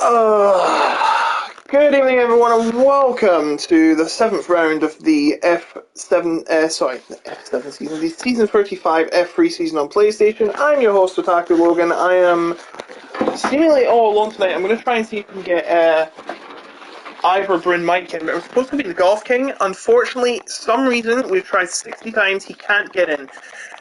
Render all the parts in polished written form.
Good evening, everyone, and welcome to the seventh round of the F7 season, the season 35 F3 season on PlayStation. I'm your host, Otaku Logan. I am seemingly all alone tonight. I'm going to try and see if we can get Ivor Bryn Mike in, but it was supposed to be the Golf King. Unfortunately, some reason we've tried 60 times, he can't get in.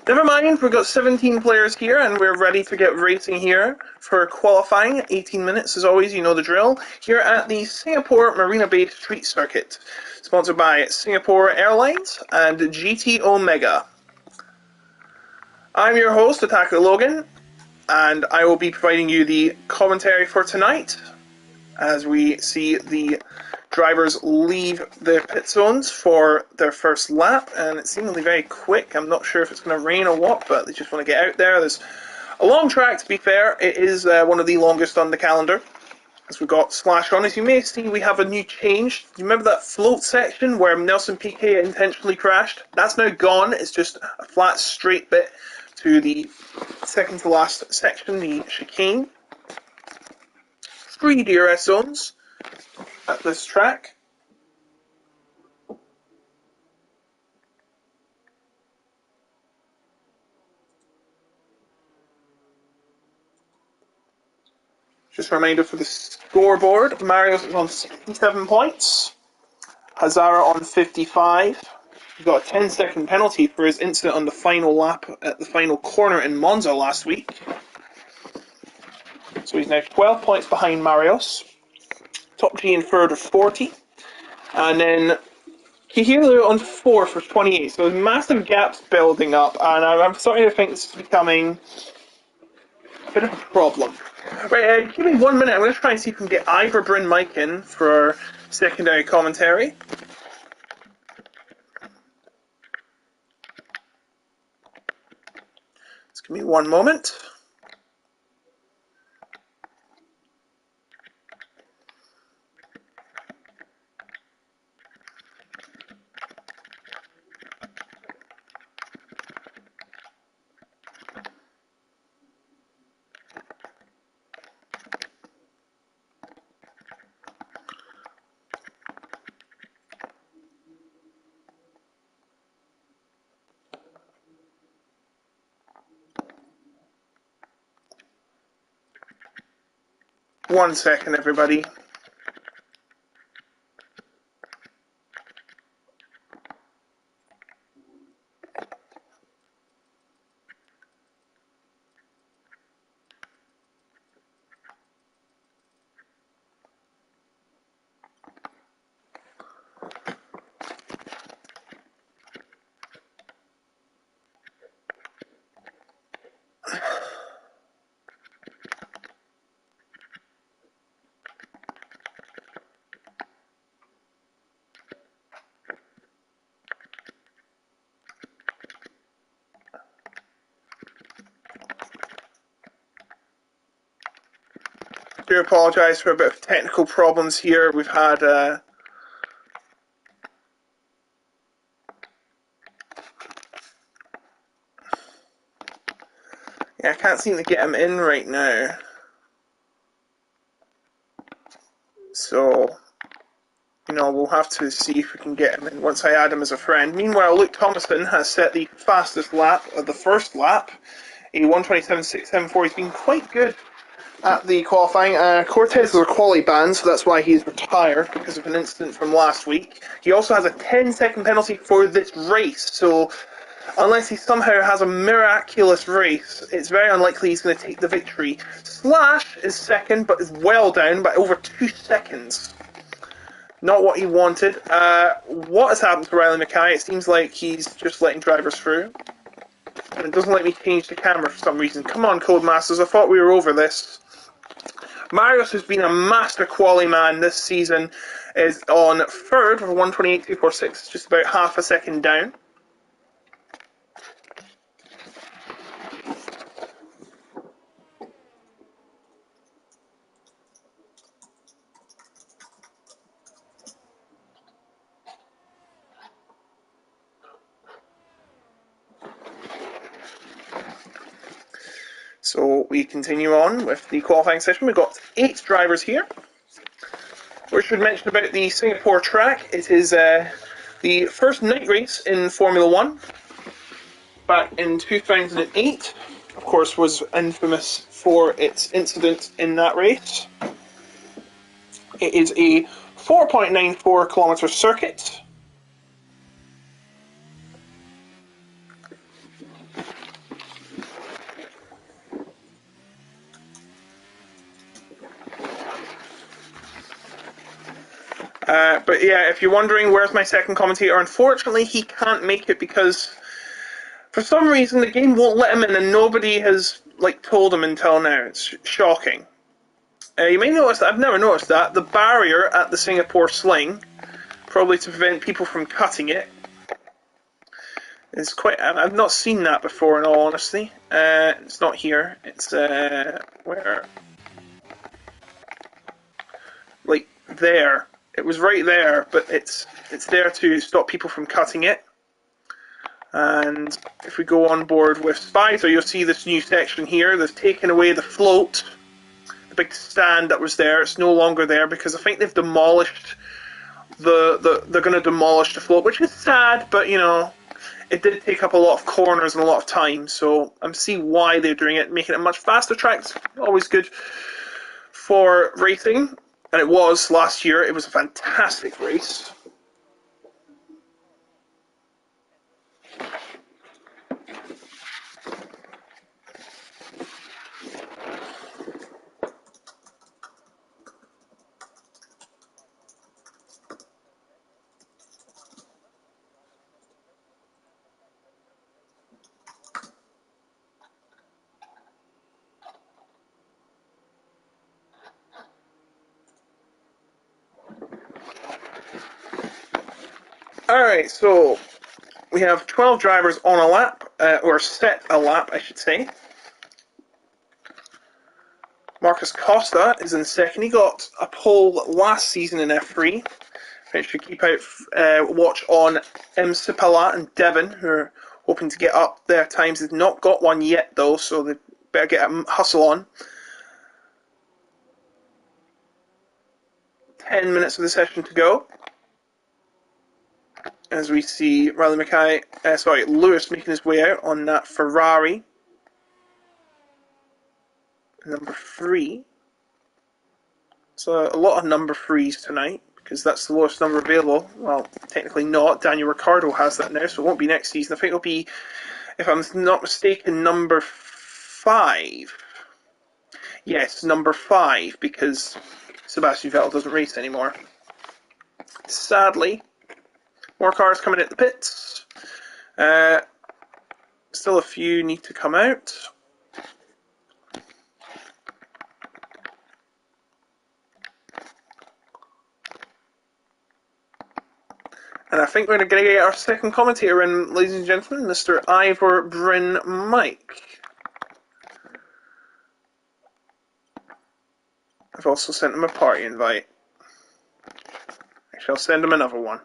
Never mind, we've got 17 players here, and we're ready to get racing here for qualifying. 18 minutes, as always, you know the drill. Here at the Singapore Marina Bay Street Circuit, sponsored by Singapore Airlines and GT Omega. I'm your host, Attacker Logan, and I will be providing you the commentary for tonight as we see the drivers leave the pit zones for their first lap, and it's seemingly very quick. I'm not sure if it's going to rain or what, but they just want to get out there. There's a long track, to be fair. It is one of the longest on the calendar, as we've got Slash on. As you may see, we have a new change. Do you remember that float section where Nelson Piquet intentionally crashed? That's now gone. It's just a flat, straight bit to the second to last section, the chicane. 3 DRS zones at this track. Just a reminder for the scoreboard, Marios is on 67 points, Hazara on 55. He got a 10-second penalty for his incident on the final lap at the final corner in Monza last week. So he's now 12 points behind Marios. Top G in third with 40. And then Kihiro on fourth for 28. So there's massive gaps building up, and I'm starting to think this is becoming a bit of a problem. Right, give me 1 minute. I'm going to try and see if we can get Ivor Bryn Mike in for our secondary commentary. Just give me 1 moment. One second, everybody. I do apologise for a bit of technical problems here. We've had yeah, I can't seem to get him in right now. So, we'll have to see if we can get him in once I add him as a friend. Meanwhile, Luke Thomason has set the fastest lap of the first lap, a 1:27.674. He's been quite good at the qualifying. Cortez is a quali ban, so that's why he's retired, because of an incident from last week. He also has a 10-second penalty for this race, so unless he somehow has a miraculous race, it's very unlikely he's going to take the victory. Slash is second, but is well down by over 2 seconds. Not what he wanted. What has happened to Riley Mackay? It seems like he's just letting drivers through. And it doesn't let me change the camera for some reason. Come on, Codemasters, I thought we were over this. Marius has been a master quali man this season, is on third for 1:28.246, just about half a second down. So we continue on with the qualifying session. We've got 8 drivers here. We should mention about the Singapore track. It is the first night race in Formula One. Back in 2008, of course, was infamous for its incident in that race. It is a 4.94 kilometre circuit. But yeah, if you're wondering where's my second commentator, unfortunately he can't make it because for some reason the game won't let him in and nobody has told him until now. It's shocking. You may notice that I've never noticed that the barrier at the Singapore Sling, probably to prevent people from cutting it, is quite. I've not seen that before, in all honesty. It's not here. It's where, there. It was right there, but it's there to stop people from cutting it. And if we go on board with Spicer, you'll see this new section here. They've taken away the float, the big stand that was there. It's no longer there because I think they've demolished they're going to demolish the float, which is sad, but you know, it did take up a lot of corners and a lot of time. So I'm seeing why they're doing it, making it a much faster track. It's always good for racing, and it was last year. It was a fantastic race. Alright, so we have 12 drivers on a lap, or set a lap, I should say. Marcus Costa is in second. He got a pole last season in F3. I should keep out watch on M. Sipala and Devon, who are hoping to get up their times. They've not got one yet, though, so they better get a hustle on. 10 minutes of the session to go. As we see Lewis making his way out on that Ferrari. Number 3. So a lot of number 3s tonight, because that's the lowest number available. Well, technically not. Daniel Ricciardo has that now, so it won't be next season. I think it'll be, if I'm not mistaken, number 5. Yes, number 5, because Sebastian Vettel doesn't race anymore. Sadly. More cars coming at the pits. Still a few need to come out. And I think we're going to get our second commentator in, ladies and gentlemen, Mr. Ivor Bryn Mike. I've also sent him a party invite. I shall send him another one.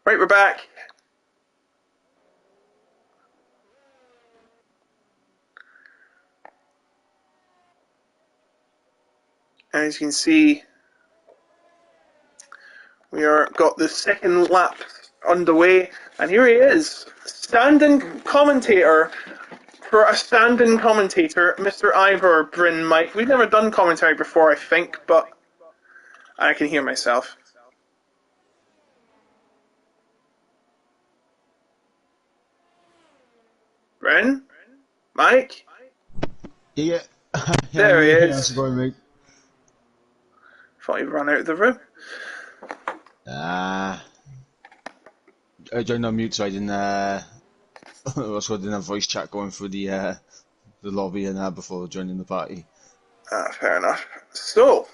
Right, we're back. As you can see, we are got the second lap underway, and here he is, standing commentator for a standing commentator, Mr. Ivor Bryn Mike. We've never done commentary before, I think, but I can hear myself. Bryn? Mike? Yeah. There he is. How's it going, mate? Thought he'd run out of the room. I joined on mute, so I didn't. Also didn't have voice chat going through the lobby and before joining the party. Fair enough. So,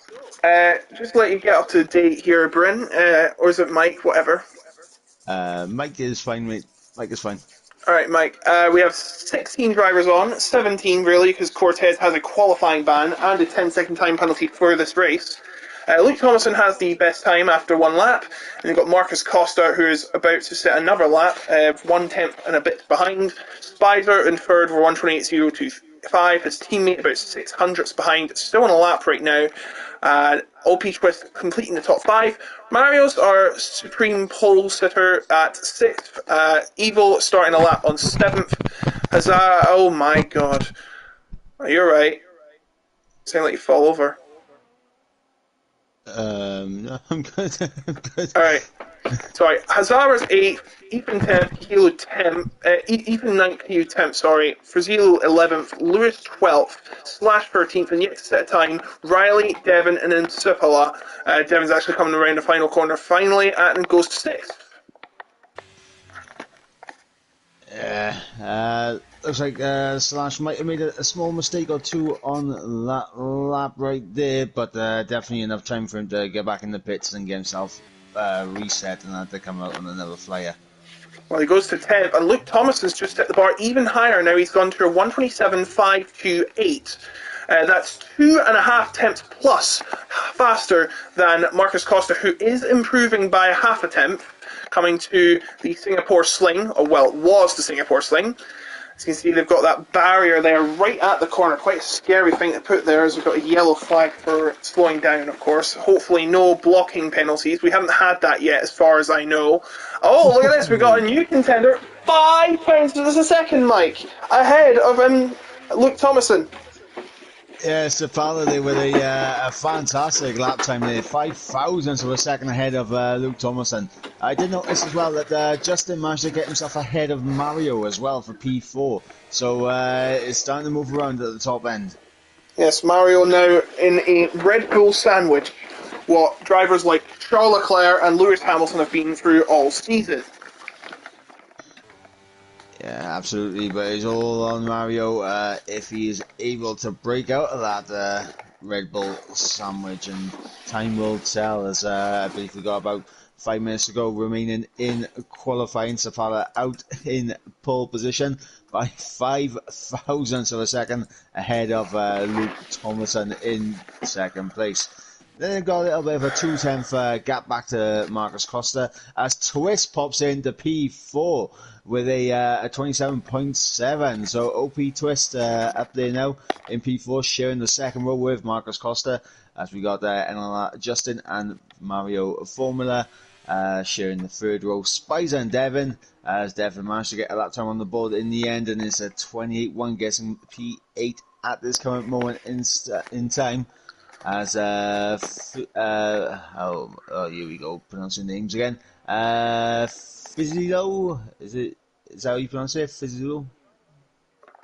just to let you get up to date here, Bryn, or is it Mike? Whatever. Mike is fine, mate. Mike is fine. All right, Mike. We have 16 drivers on, 17 really, because Cortez has a qualifying ban and a 10-second time penalty for this race. Luke Thomason has the best time after one lap, and you've got Marcus Costa, who is about to set another lap, 1/10 and a bit behind. Spicer in third for 1:28.025. His teammate about 600ths behind, still on a lap right now. OP Twist completing the top five. Mario's our supreme pole sitter at sixth. Evil starting a lap on seventh. Huzzah! Oh my god. You're right. Sound like you fall over. No, I'm good. I'm good. Alright. Sorry. Hazara's 8th. Ethan 10th. Kilo 10th. Ethan 9th. Kilo 10th, sorry. Frazil 11th. Lewis 12th. Slash 13th. And yet to set a time. Riley, Devon, and then Sipala. Devon's actually coming around the final corner finally and goes to 6th. Yeah, looks like Slash might have made a small mistake or two on that lap right there, but definitely enough time for him to get back in the pits and get himself reset and have to come out on another flyer. Well, he goes to 10th, and Luke Thomason's just set the bar even higher now. He's gone to a 1:27.528. That's 2.5 tenths plus faster than Marcus Costa, who is improving by a half a tenth, coming to the Singapore Sling, or well, it was the Singapore Sling. As you can see, they've got that barrier there right at the corner. Quite a scary thing to put there, as we've got a yellow flag for slowing down, of course. Hopefully no blocking penalties. We haven't had that yet, as far as I know. Oh, look at this. We've got a new contender. 5 pounds to the second, Mike. Ahead of Luke Thomason. Yeah, Sipala, they were a fantastic lap time there, 5 thousandths of a second ahead of Luke Thomason. I did notice as well that Justin managed to get himself ahead of Mario as well for P4, so it's starting to move around at the top end. Yes, Mario now in a Red Bull sandwich, what drivers like Charles Leclerc and Lewis Hamilton have been through all season. Yeah, absolutely, but it's all on Mario if he is able to break out of that Red Bull sandwich, and time will tell, as I believe we got about 5 minutes to go remaining in qualifying. Safala out in pole position by 5 thousandths of a second ahead of Luke Thomason in second place. Then they've got a little bit of a 2/10 gap back to Marcus Costa as Twist pops into P4 with a 27.7. So OP Twist up there now in P4, sharing the second row with Marcus Costa, as we got NLR Justin and Mario Formula sharing the third row. Spicer and Devon, as Devon managed to get a lap time on the board in the end, and it's a 28.1, guessing P8 at this current moment in time. As here we go, pronouncing names again. Fizio, is that how you pronounce it? Fizio?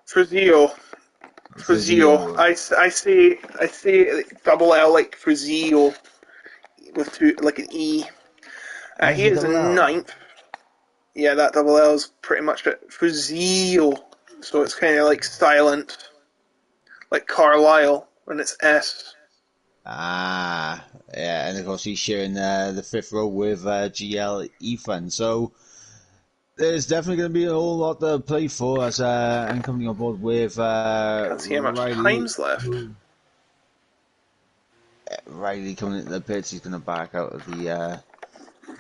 Frazio. Frazio. Fizio. I say double L like Frazio with two like an E. Oh, is He it is double L? ninth. Yeah, that double L is pretty much it. Frazio. So it's kind of like silent, like Carlisle when it's S. Ah, yeah, and of course he's sharing the fifth row with GL Ethan. So there's definitely going to be a whole lot to play for as and coming on board with Can't see how much Riley. time's left. Riley coming into the pits, he's going to back out of the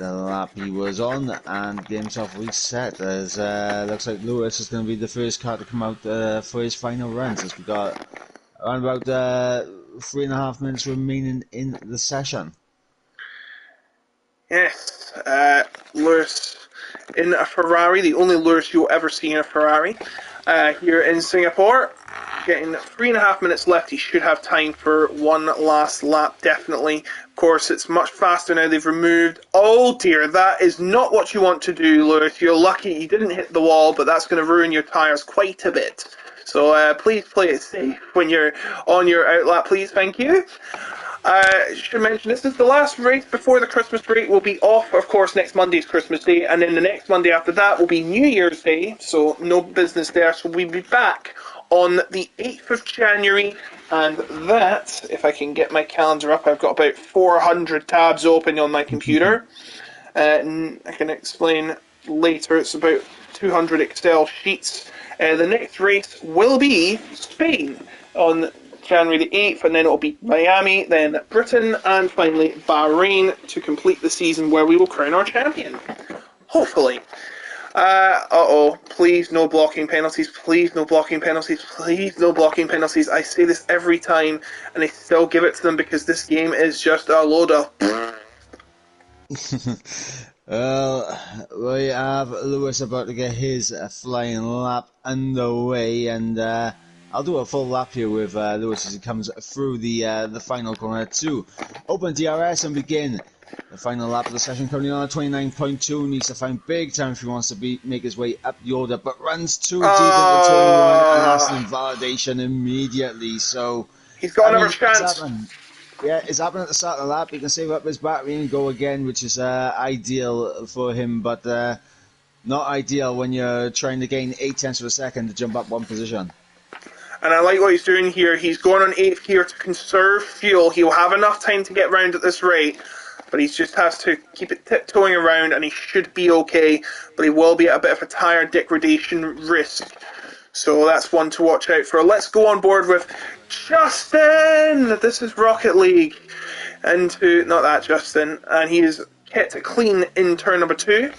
lap he was on and get himself reset, as looks like Lewis is going to be the first car to come out for his final runs, as we got around about 3.5 minutes remaining in the session. Yes, Lewis in a Ferrari, the only Lewis you'll ever see in a Ferrari. Here in Singapore, getting 3.5 minutes left. He should have time for one last lap, definitely. Of course, it's much faster now. They've removed. Oh dear, that is not what you want to do, Lewis. You're lucky you didn't hit the wall, but that's going to ruin your tyres quite a bit. So please play it safe when you're on your outlap, please. Thank you. I should mention this is the last race before the Christmas break. We'll be off, of course, next Monday is Christmas Day, and then the next Monday after that will be New Year's Day, so no business there. So we'll be back on the 8th of January, and that, if I can get my calendar up, I've got about 400 tabs open on my computer. I can explain later. It's about 200 Excel sheets. The next race will be Spain on January the 8th, and then it'll be Miami, then Britain, and finally Bahrain to complete the season where we will crown our champion. Hopefully. Please no blocking penalties, please no blocking penalties, please no blocking penalties. I say this every time, and I still give it to them because this game is just a load of... Well, we have Lewis about to get his flying lap underway, and I'll do a full lap here with Lewis as he comes through the final corner to open DRS and begin the final lap of the session. Currently on 29.2, needs to find big time if he wants to make his way up the order, but runs too deep into turn one, and that's invalidation immediately. So he's got another it's chance. happened. Yeah, it's happened at the start of the lap. He can save up his battery and go again, which is ideal for him, but not ideal when you're trying to gain 0.8 of a second to jump up one position. And I like what he's doing here. He's going on 8th here to conserve fuel. He'll have enough time to get round at this rate, but he just has to keep it tiptoeing around, and he should be okay, but he will be at a bit of a tyre degradation risk. So that's one to watch out for. Let's go on board with Justin! This is Rocket League. Into, not that Justin, and he is kept it clean in turn number 2.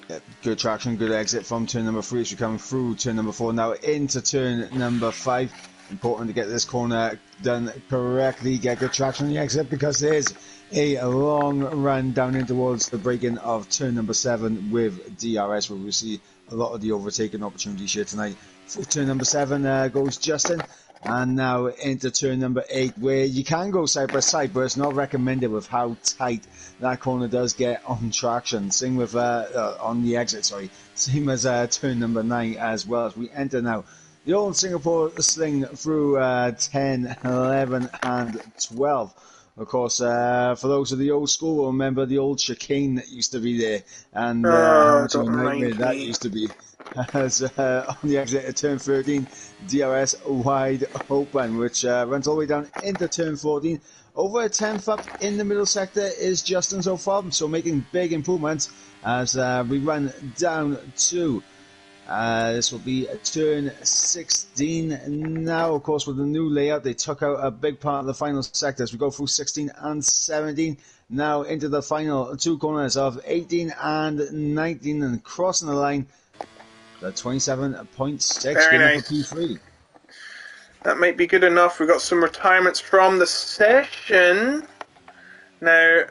Yeah, good traction, good exit from turn number 3 as we come through turn number 4, now into turn number 5. Important to get this corner done correctly, get good traction on the exit, because there's a long run down in towards the break-in of turn number 7 with DRS, where we see a lot of the overtaking opportunities here tonight. Through turn number 7 goes Justin, and now into turn number 8, where you can go side by side, but it's not recommended with how tight that corner does get on traction. Same with on the exit, sorry. Same as turn number 9 as well, as we enter now the old Singapore sling through 10, 11 and 12. Of course, for those of the old school will remember the old chicane that used to be there, and how much of a nightmare that used to be. As on the exit at turn 13, DRS wide open, which runs all the way down into turn 14. Over a 10th up in the middle sector is Justin so far, so making big improvements as we run down to this will be turn 16 now. Of course, with the new layout, they took out a big part of the final sector as we go through 16 and 17. Now into the final two corners of 18 and 19, and crossing the line, the 27.6 Very getting nice. for P3. That might be good enough. We've got some retirements from the session. Now,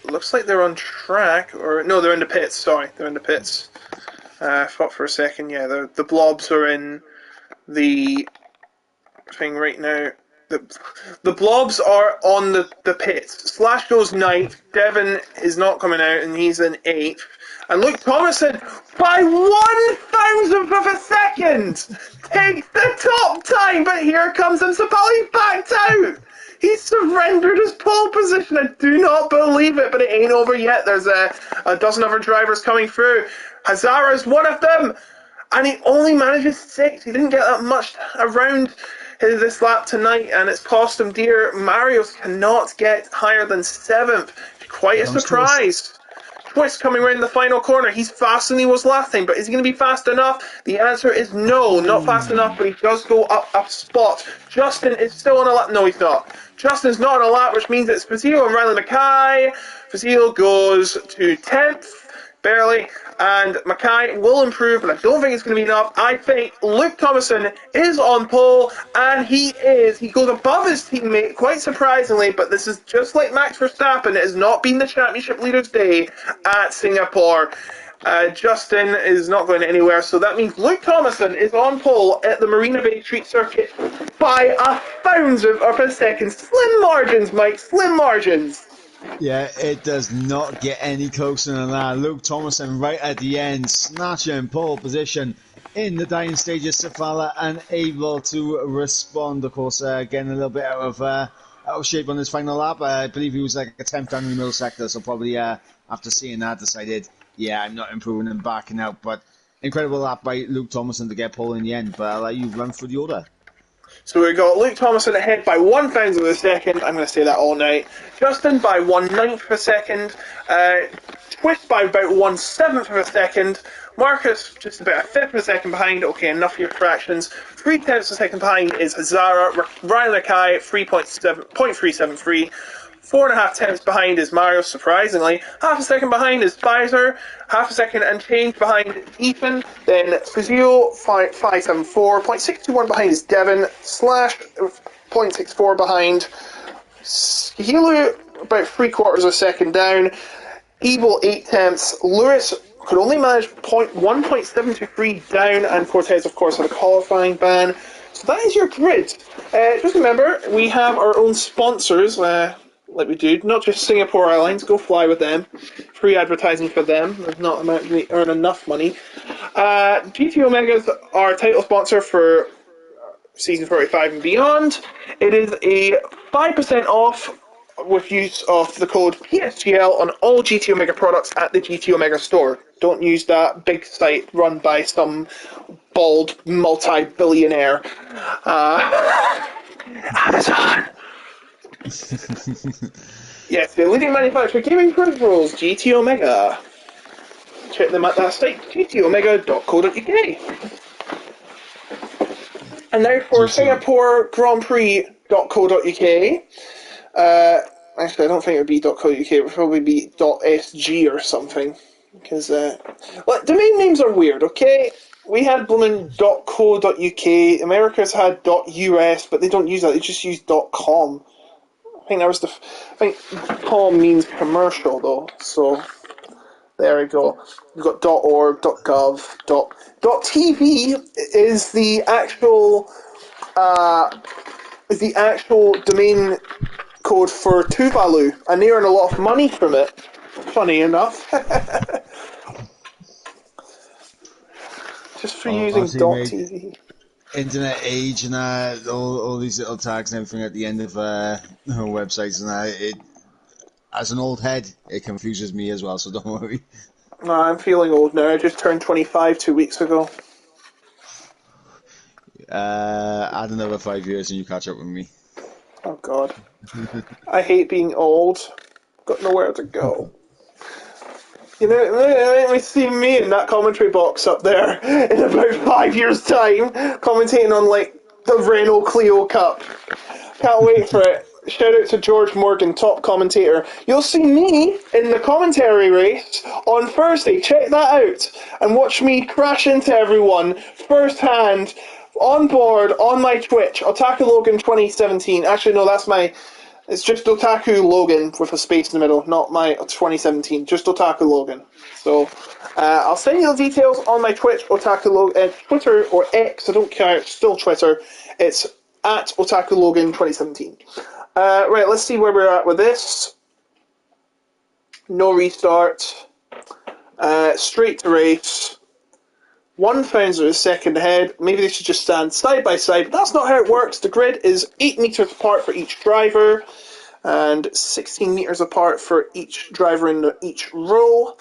looks like they're on track, or no, they're in the pits. Sorry, they're in the pits. I thought for a second, yeah, the blobs are in the thing right now. The blobs are on the pits. Slash goes 9th. Devon is not coming out, and he's in 8th. And Luke Thomason, by 1,000th of a second, takes the top time, but here comes Nsapali, he's backed out. He's surrendered his pole position. I do not believe it, but it ain't over yet. There's a dozen other drivers coming through. Hazara is one of them, and he only manages 6. He didn't get that much around this lap tonight, and it's cost him dear. Marios cannot get higher than 7th. Quite a surprise. Twist coming around the final corner. He's faster than he was last time, but is he going to be fast enough? The answer is no, not fast enough, but he does go up a spot. Justin is still on a lap. No, he's not. Justin's not on a lap, which means it's Fazil and Riley Mackay. Fazil goes to 10th, barely, and Mackay will improve, but I don't think it's going to be enough. I think Luke Thomason is on pole, and he is. He goes above his teammate, quite surprisingly, but this is just like Max Verstappen. It has not been the championship leader's day at Singapore. Justin is not going anywhere, so that means Luke Thomason is on pole at the Marina Bay Street Circuit by 1,000th of a second. Slim margins, Mike, slim margins. Yeah, it does not get any closer than that. Luke Thomason right at the end, snatching pole position in the dying stages. Safala unable to respond. Of course, getting a little bit out of shape on his final lap. I believe he was like a 10th down in the middle sector, so probably after seeing that decided, yeah, I'm not improving and backing out. But incredible lap by Luke Thomason to get pole in the end. But I'll let you run through the order. So we've got Luke Thomason ahead by 1,000th of a second. I'm going to say that all night. Justin by 1/9 of a second. Twist by about 1/7 of a second. Marcus, just about a fifth of a second behind. Okay, enough of your fractions. 3/10 of a second behind is Zara. Ryan Lakai, 3.373. 4.5 tenths behind is Mario, surprisingly. Half a second behind is Pfizer. Half a second and change behind Ethan. Then Physio, 574. 0.621 behind is Devon. Slash, 0.64 behind. Hilo, about 3/4 of a second down. Evil, 8/10. Lewis could only manage 1.723 down, and Cortez, of course, had a qualifying ban. So that is your grid. Just remember, we have our own sponsors, like we do, not just Singapore Airlines. Go fly with them. Free advertising for them. There's not they earn enough money. GT Omega's our title sponsor for season 45 and beyond. It is a 5% off with use of the code PSGL on all GT Omega products at the GT Omega store. Don't use that big site run by some bald multi-billionaire. Amazon. Yes, the leading manufacturer of gaming peripherals, GT Omega. Check them at that site, gtomega.co.uk. And now for Singapore Grand Prix.co.uk. Actually, I don't think it would be .co.uk. It would probably be .sg or something. Because, domain names are weird, okay? We had blooming .co.uk. America's had .us, but they don't use that. They just use .com. I think that was I think .com means commercial, though. So there we go. We've got .org, .gov, .tv is the actual domain code for Tuvalu, and they earn a lot of money from it. Funny enough. Just for using .tv. Internet age and all these little tags and everything at the end of websites and as an old head, it confuses me as well, so don't worry. I'm feeling old now. I just turned 25 2 weeks ago. Add another 5 years and you catch up with me. Oh god. I hate being old. Got nowhere to go. You know, let me see me in that commentary box up there in about 5 years' time, commentating on, like, the Renault Clio Cup. Can't wait for it. Shout out to George Morgan, top commentator. You'll see me in the commentary race on Thursday. Check that out. And watch me crash into everyone firsthand, on board, on my Twitch. Otaku Logan 2017. Actually, no, that's my... It's just Otaku Logan with a space in the middle, not my 2017. Just Otaku Logan. So, I'll send you the details on my Twitch, Otaku Logan, Twitter or X. I don't care. It's still Twitter. It's at Otaku Logan 2017. Right, let's see where we're at with this. No restart. Straight to race. 1/1000 of a second ahead. Maybe they should just stand side by side. But that's not how it works. The grid is 8 meters apart for each driver and 16 meters apart for each driver in each row.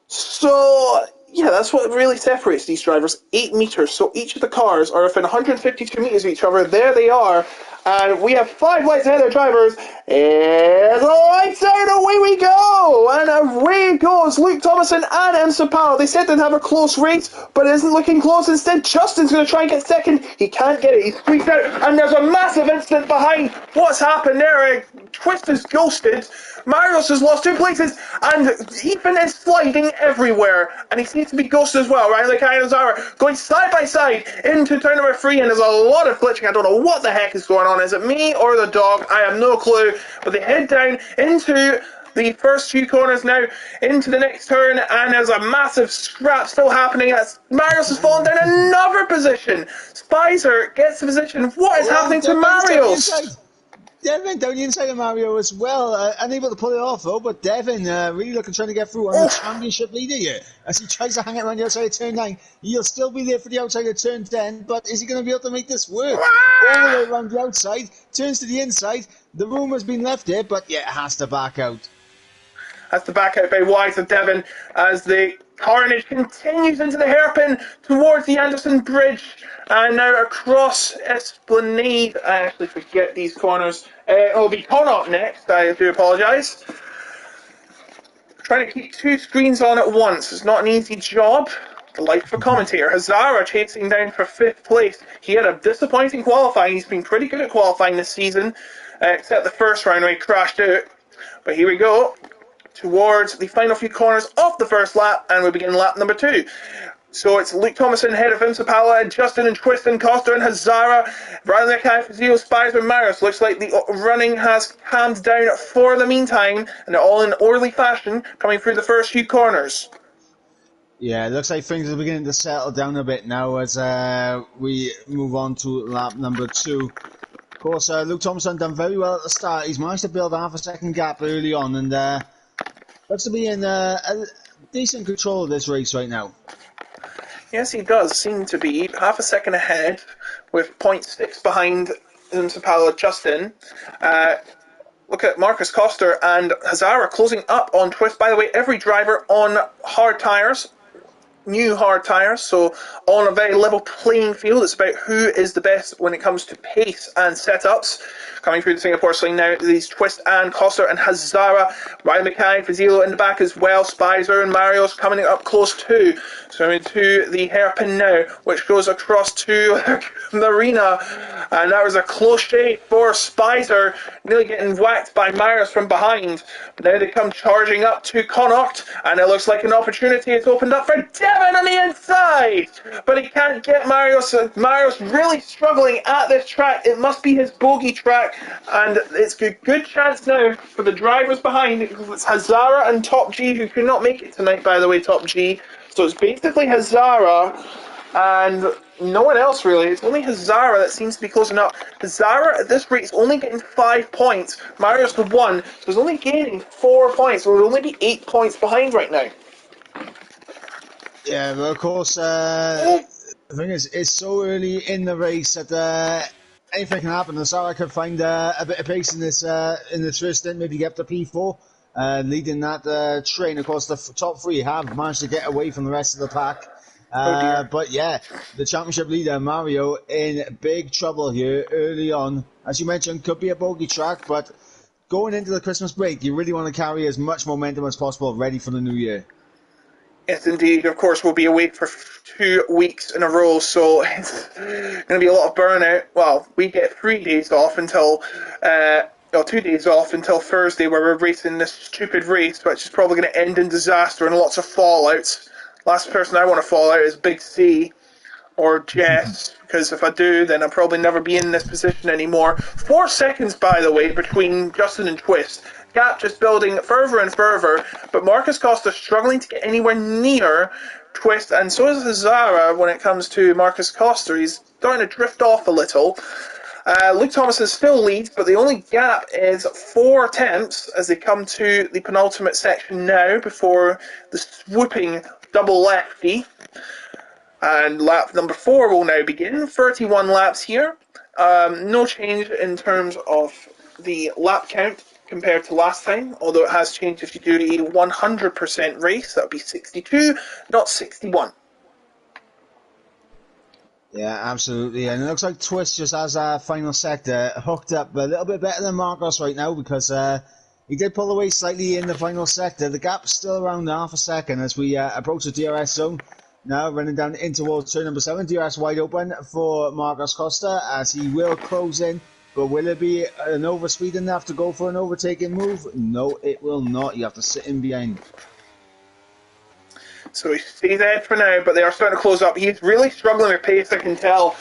So, yeah, that's what really separates these drivers. 8 meters. So each of the cars are within 152 meters of each other. There they are. And we have 5 lights ahead of drivers. It's lights out, away we go! And away goes Luke Thomason and Enzo Powell. They said they'd have a close race, but it isn't looking close. Instead, Justin's going to try and get second. He can't get it. He's squeezed out. And there's a massive incident behind. What's happened there? Twist is ghosted. Marius has lost 2 places. And Ethan is sliding everywhere. And he seems to be ghosted as well. Riley Kai and Zara going side by side into turn number 3. And there's a lot of glitching. I don't know what the heck is going on. Is it me or the dog? I have no clue. But they head down into the first 2 corners now, into the next turn, and there's a massive scrap still happening. Marius has fallen down another position. Spicer gets the position. What is happening to Marius? Devin down the inside of Mario as well, unable to pull it off though, but Devin really looking trying to get through on the championship leader here. As he tries to hang it around the outside of turn 9, he'll still be there for the outside of turn 10, but is he going to be able to make this work? All the way around the outside, turns to the inside, the room has been left here, but yeah, it has to back out. Has to back out by Wise and Devon as the carnage continues into the hairpin towards the Anderson Bridge and now across Esplanade. I actually forget these corners. It'll be Connaught next, I do apologise. Trying to keep two screens on at once is not an easy job. The life of a commentator. Hazara chasing down for 5th place. He had a disappointing qualifying. He's been pretty good at qualifying this season, except the first round where he crashed out. But here we go, towards the final few corners of the first lap, and we begin lap number 2. So it's Luke Thomason ahead of him, Sapala, Justin and Twiston, Costa and Hazara, Riley Mackay, Fazio, Spicer and Marius. Looks like the running has calmed down for the meantime, and they're all in orderly fashion coming through the first few corners. Yeah, it looks like things are beginning to settle down a bit now as we move on to lap number 2. Of course, Luke Thompson done very well at the start. He's managed to build half a second gap early on and looks to be in a decent control of this race right now. Yes, he does seem to be half a second ahead with 0.6 behind Sapala Justin. Look at Marcus Coster and Hazara closing up on Twist. By the way, every driver on hard tyres, new hard tyres, so on a very level playing field. It's about who is the best when it comes to pace and setups. Coming through the Singapore Sling now, these Twist and Coster and Hazara, Ryan Mackay, Fazilo in the back as well, Spicer and Marios coming up close too. So into the hairpin now, which goes across to Marina, and that was a close shave for Spicer, nearly getting whacked by Marios from behind. But now they come charging up to Connacht, and it looks like an opportunity has opened up for Devon on the inside, but he can't get Marios. Marios really struggling at this track. It must be his bogey track, and it's a good chance now for the drivers behind. It's Hazara and Top G who could not make it tonight, by the way, Top G. So it's basically Hazara and no one else really. It's only Hazara that seems to be closing up. Hazara at this rate is only getting 5 points. Marios the 1, so he's only gaining 4 points. So he'll only be 8 points behind right now. Yeah, but of course, the thing is, it's so early in the race that anything can happen. Hazara could find a bit of pace in this first stint, maybe get up to P4, leading that train. Of course, the top 3 have managed to get away from the rest of the pack. But yeah, the championship leader, Mario, in big trouble here early on. As you mentioned, could be a bogey track, but going into the Christmas break, you really want to carry as much momentum as possible ready for the new year. Yes, indeed. Of course, we'll be away for 2 weeks in a row, so it's going to be a lot of burnout. Well, we get 3 days off until, 2 days off until Thursday, where we're racing this stupid race, which is probably going to end in disaster and lots of fallouts. Last person I want to fall out is Big C or Jess, because if I do, then I'll probably never be in this position anymore. 4 seconds, by the way, between Justin and Twist. Gap just building further and further, but Marcus Costa struggling to get anywhere near Twist, and so is Hazara when it comes to Marcus Costa. He's starting to drift off a little. Luke Thomason still leads, but the only gap is 4 attempts as they come to the penultimate section now before the swooping double lefty. And lap number 4 will now begin. 31 laps here. No change in terms of the lap count compared to last time, although it has changed if you do a 100% race. That would be 62, not 61. Yeah, absolutely. And it looks like Twist just has a final sector hooked up a little bit better than Marcos right now because he did pull away slightly in the final sector. The gap's still around half a second as we approach the DRS zone. Now running down in towards turn number 7. DRS wide open for Marcos Costa as he will close in. But will it be an overspeed enough to go for an overtaking move? No, it will not. You have to sit in behind. So he stays ahead for now, but they are starting to close up. He's really struggling with pace, I can tell.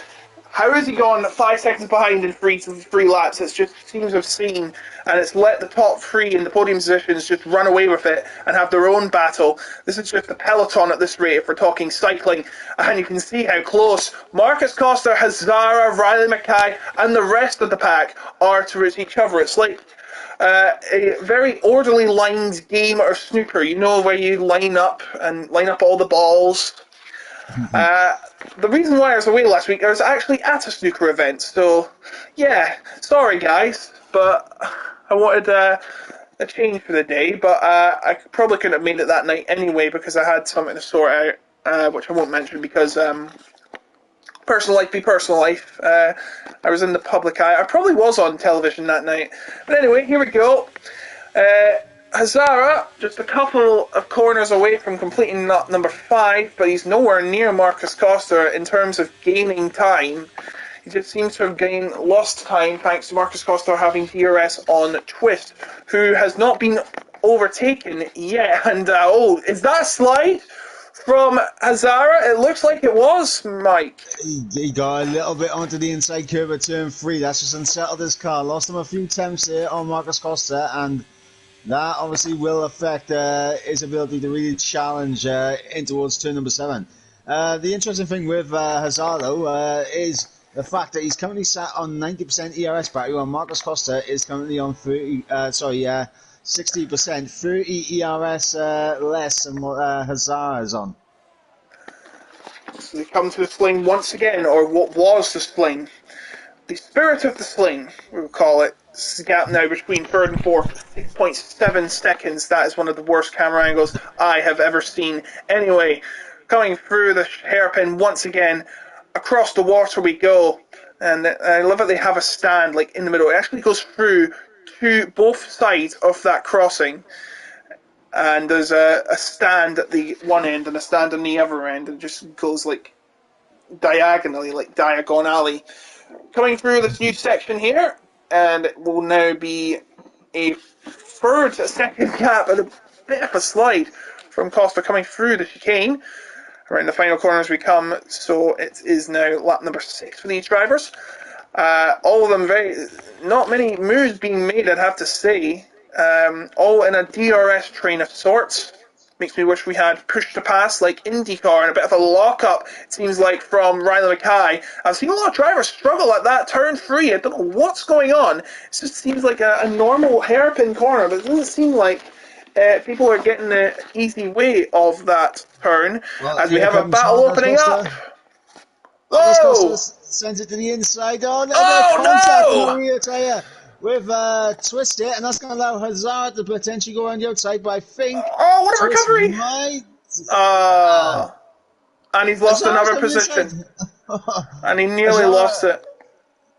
How has he gone 5 seconds behind in three laps? It just seems obscene, and it's let the top 3 in the podium positions just run away with it and have their own battle. This is just a peloton at this rate if we're talking cycling, and you can see how close Marcus Costa, Hazara, Riley Mackay, and the rest of the pack are towards each other. It's like a very orderly lined game of snooker, you know, where you line up all the balls. The reason why I was away last week, I was actually at a snooker event, so yeah, sorry guys, but I wanted a change for the day, but I probably couldn't have made it that night anyway because I had something to sort out, which I won't mention because personal life be personal life. I was in the public eye. I probably was on television that night. But anyway, here we go. Hazara, just a couple of corners away from completing lap number 5, but he's nowhere near Marcus Costa in terms of gaining time. He just seems to have lost time thanks to Marcus Costa having DRS on Twist, who has not been overtaken yet. And is that a slide from Hazara? It looks like it was, Mike. He got a little bit onto the inside curve at turn 3. That's just unsettled his car. Lost him a few attempts here on Marcus Costa, and that obviously will affect his ability to really challenge in towards turn number 7. The interesting thing with Hazard, though, is the fact that he's currently sat on 90% ERS battery, while Marcus Costa is currently on 60%, 30 ERS less than what Hazard is on. So they come to the sling once again, or what was the sling. The spirit of the sling, we will call it. This is the gap now between third and fourth, 6.7 seconds. That is one of the worst camera angles I have ever seen. Anyway, coming through the hairpin once again, across the water we go. And I love that they have a stand like in the middle. It actually goes through to both sides of that crossing. And there's a stand at the one end and a stand on the other end. And it just goes like diagonally, like diagonally. Coming through this new section here, and it will now be a second gap and a bit of a slide from Costa coming through the chicane. Around the final corner as we come, so it is now lap number 6 for these drivers. All of them not many moves being made, I'd have to say. All in a DRS train of sorts. Makes me wish we had push to pass like IndyCar and a bit of a lock-up, it seems like, from Riley Mackay. I've seen a lot of drivers struggle at that turn 3. I don't know what's going on. It just seems like a normal hairpin corner, but it doesn't seem like people are getting the easy way of that turn. Well, as we have a battle opening up. Costa sends it to the inside. Oh, no, contact from the rear tyre with Twist it, and that's going to allow Hazard to potentially go around the outside, but I think... Oh, what a Twist recovery! And he's lost another position. And he nearly lost it.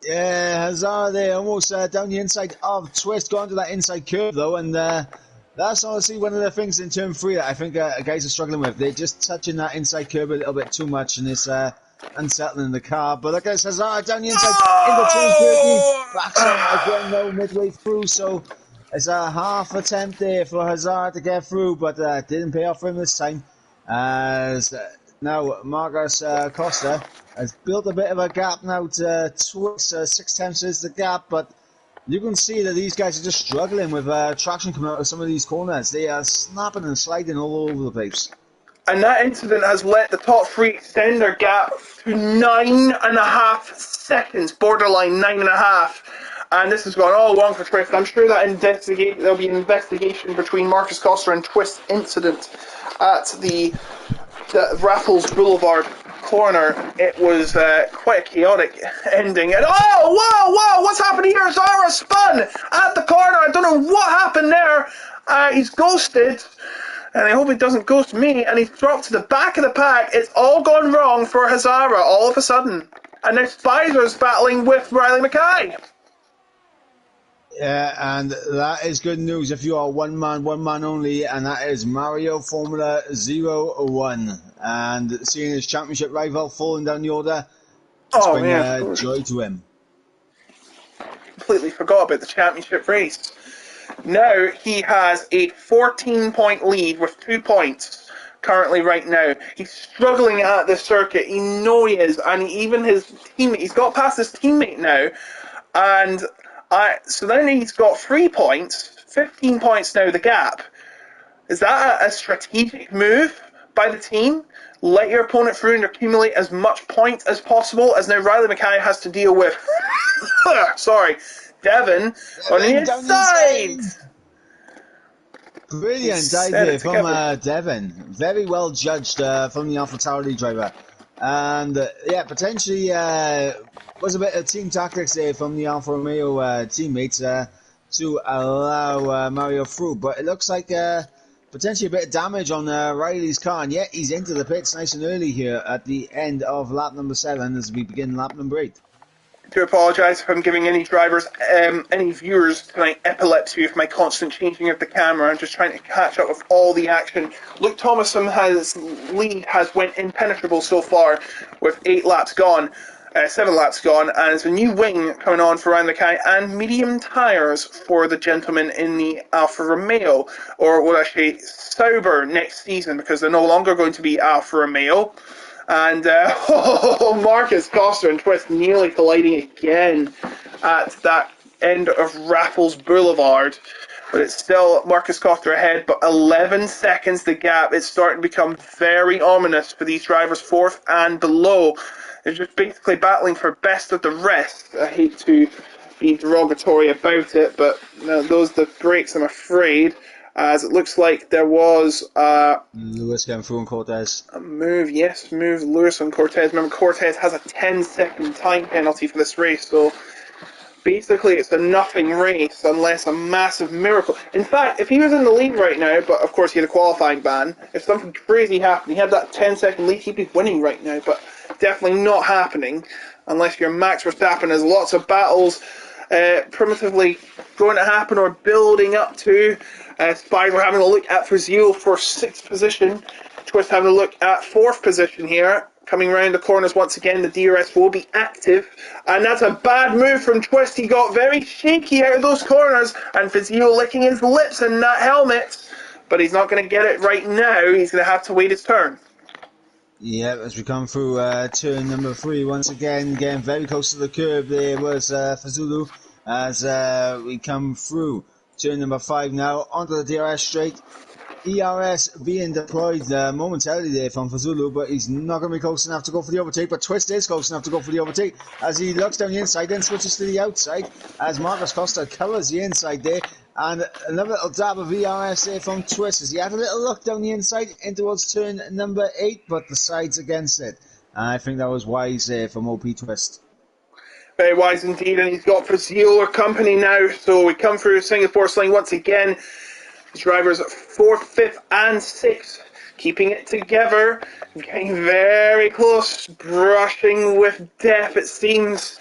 Yeah, Hazard there, almost down the inside of Twist, going to that inside curve, though, and that's honestly one of the things in turn 3 that I think guys are struggling with. They're just touching that inside curve a little bit too much, and it's unsettling the car. But look at Hazard down the inside into turn 30, backs out again though midway through, so it's a half attempt there for Hazard to get through, but didn't pay off for him this time. As now Marcus Costa has built a bit of a gap now to Twist. 6 tenths is the gap, but you can see that these guys are just struggling with traction coming out of some of these corners. They are snapping and sliding all over the place. And that incident has let the top 3 extend their gap to 9.5 seconds, borderline 9.5. And this has gone all along for Twist. I'm sure that there'll be an investigation between Marcus Costa and Twist incident at the Raffles Boulevard corner. It was quite a chaotic ending. And whoa, what's happening here? Zara spun at the corner. I don't know what happened there. He's ghosted. And I hope he doesn't ghost me. And he's dropped to the back of the pack. It's all gone wrong for Hazara all of a sudden. And now Spizer's battling with Riley Mackay. Yeah, and that is good news if you are one man only, and that is Mario Formula 01. And seeing his championship rival falling down the order, it's been joy to him. Completely forgot about the championship race. Now he has a 14-point lead with 2 points currently right now. He's struggling at this circuit. He knows he is, and even his teammate, he's got past his teammate now, and so then he's got 3 points, 15 points now the gap. Is that a strategic move by the team? Let your opponent through and accumulate as much points as possible, as now Riley Mackay has to deal with Devon on the inside. Brilliant idea from Devon. Very well judged from the AlphaTauri driver. And potentially was a bit of team tactics there from the Alfa Romeo teammates to allow Mario through. But it looks like potentially a bit of damage on Riley's car, and yet he's into the pits nice and early here at the end of lap number 7 as we begin lap number 8. to apologise if I'm giving any drivers, any viewers tonight epilepsy with my constant changing of the camera. I'm just trying to catch up with all the action. Luke Thomason lead has went impenetrable so far with 7 laps gone, and it's a new wing coming on for Ryan Mackay and medium tyres for the gentleman in the Alfa Romeo, or will I say Sauber next season, because they're no longer going to be Alfa Romeo. And Marcus Costa and Twist nearly colliding again at that end of Raffles Boulevard. But it's still Marcus Costa ahead, but 11 seconds the gap. It's starting to become very ominous for these drivers, fourth and below. They're just basically battling for best of the rest. I hate to be derogatory about it, but those are the breaks, I'm afraid, as it looks like there was Lewis going through on Cortez. a move Lewis on Cortez. Remember, Cortez has a 10-second time penalty for this race, so basically it's a nothing race unless a massive miracle. In fact, if he was in the lead right now, but of course he had a qualifying ban, if something crazy happened, he had that 10-second lead, he'd be winning right now, but definitely not happening unless you're Max Verstappen. There's lots of battles primitively going to happen or building up to. Spider having a look at Fazil for 6th position. Twist having a look at 4th position here. Coming round the corners once again, the DRS will be active. And that's a bad move from Twist. He got very shaky out of those corners. And Fazil licking his lips in that helmet. But he's not going to get it right now. He's going to have to wait his turn. Yeah, as we come through turn number 3, once again, getting very close to the curb, there was Fazulu as we come through turn number 5 now, onto the DRS straight. ERS being deployed momentarily there from Fazulu, but he's not going to be close enough to go for the overtake, but Twist is close enough to go for the overtake as he looks down the inside, then switches to the outside as Marcus Costa covers the inside there, and another little dab of ERS there from Twist as he had a little look down the inside in towards turn number 8, but the side's against it. And I think that was wise there from OP Twist. Very wise indeed, and he's got Fazil or company now, so we come through Singapore Sling once again. His drivers 4th, 5th, and 6th, keeping it together, getting very close, brushing with death, it seems,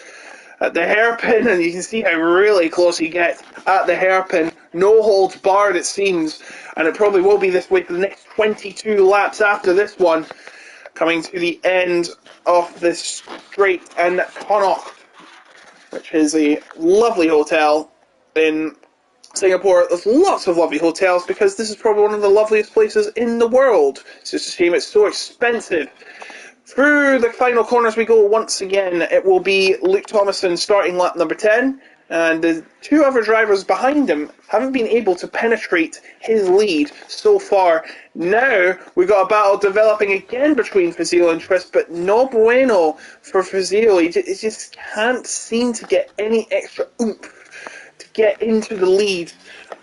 at the hairpin, and you can see how really close he gets at the hairpin. No holds barred, it seems, and it probably will be this way for the next 22 laps after this one, coming to the end of this straight and Connaught, which is a lovely hotel in Singapore. There's lots of lovely hotels because this is probably one of the loveliest places in the world. It's just a shame it's so expensive. Through the final corners we go once again. It will be Luke Thomason starting lap number 10, and the 2 other drivers behind him haven't been able to penetrate his lead so far. Now we've got a battle developing again between Fazil and Twist, but no bueno for Fazil. He just can't seem to get any extra oomph to get into the lead.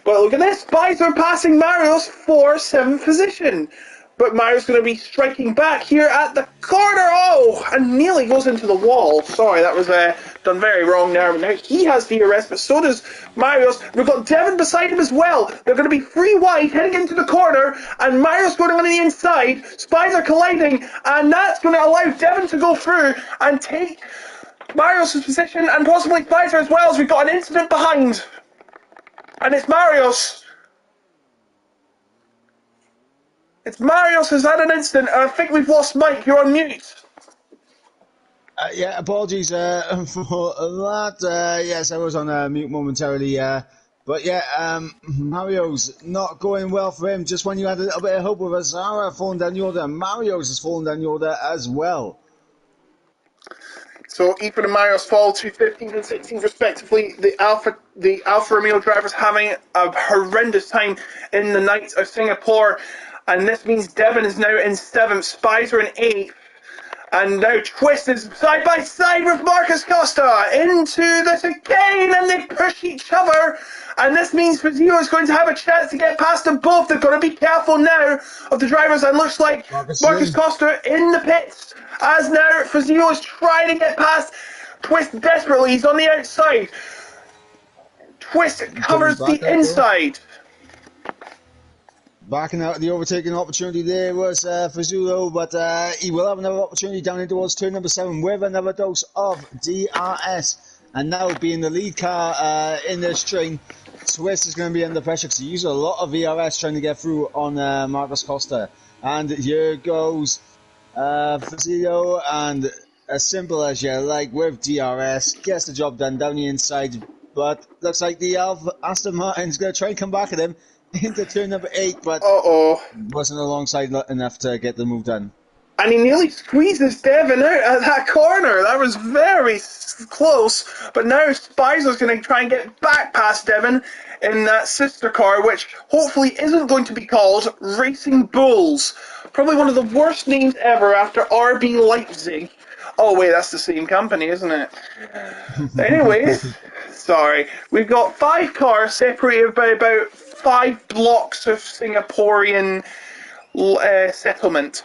But look at this, Spicer passing Marios for 7th position. But Mario's going to be striking back here at the corner. Oh, and nearly goes into the wall. Sorry, that was done very wrong there. But now he has DRS, but so does Marios. We've got Devon beside him as well. They're going to be 3 wide heading into the corner, and Marios going on the inside. Spies are colliding, and that's going to allow Devon to go through and take Marios' position, and possibly Spicer as well, as we've got an incident behind. And it's Marios. It's Marios who's had an incident, and I think we've lost Mike. You're on mute. Yeah, apologies for that. Yes, I was on mute momentarily. But yeah, Mario's not going well for him. Just when you had a little bit of hope with Azara falling down the order, Mario's has fallen down the order as well. So Ethan and Marios fall to 15th and 16th respectively. The Alfa Romeo drivers having a horrendous time in the night of Singapore, and this means Devon is now in 7th, Spicer in 8th, and now Twist is side by side with Marcus Costa into the chicane, and they push each other, and this means Fazio is going to have a chance to get past them both. They've got to be careful now of the drivers, and looks like Marcus Costa in the pits, as now Fazio is trying to get past Twist desperately. He's on the outside. Twist covers the inside. Backing out the overtaking opportunity there was Fazzulo, but he will have another opportunity down in towards turn number 7 with another dose of DRS. And now being the lead car in this string, Twist is going to be under pressure because he used a lot of VRS trying to get through on Marcus Costa. And here goes Fazzulo, and as simple as you like with DRS, gets the job done down the inside. But looks like the Aston Martin's going to try and come back at him into turn number 8, but Uh-oh. wasn't alongside enough to get the move done. And he nearly squeezes Devon out at that corner. That was very close. But now Spicer's going to try and get back past Devon in that sister car, which hopefully isn't going to be called Racing Bulls. Probably one of the worst names ever after RB Leipzig. Oh, wait, that's the same company, isn't it? Anyways, sorry. We've got 5 cars separated by about 5 blocks of Singaporean settlement.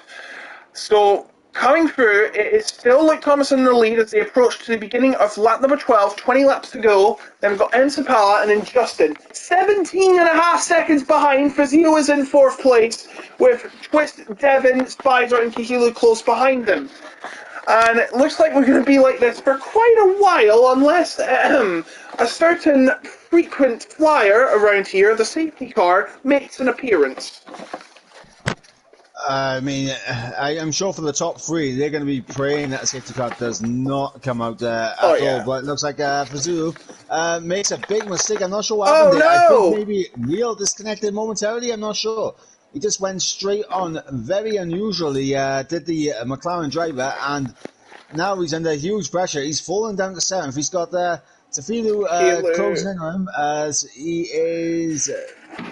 So, coming through, it is still Luke Thomas in the lead as they approach to the beginning of lap number 12, 20 laps to go. Then we've got Ensapala and then Justin. 17.5 seconds behind. Fazio is in 4th place, with Twist, Devon, Spicer and Kihilu close behind them. And it looks like we're going to be like this for quite a while, unless a certain frequent flyer around here, the safety car, makes an appearance. I mean, I'm sure for the top 3, they're going to be praying that a safety car does not come out at all. But it looks like Fazio makes a big mistake. I'm not sure what happened there. I think maybe Wheel disconnected momentarily. I'm not sure. He just went straight on, very unusually, did the McLaren driver, and now he's under huge pressure. He's fallen down to 7th. He's got Tafilu closing in on him as he is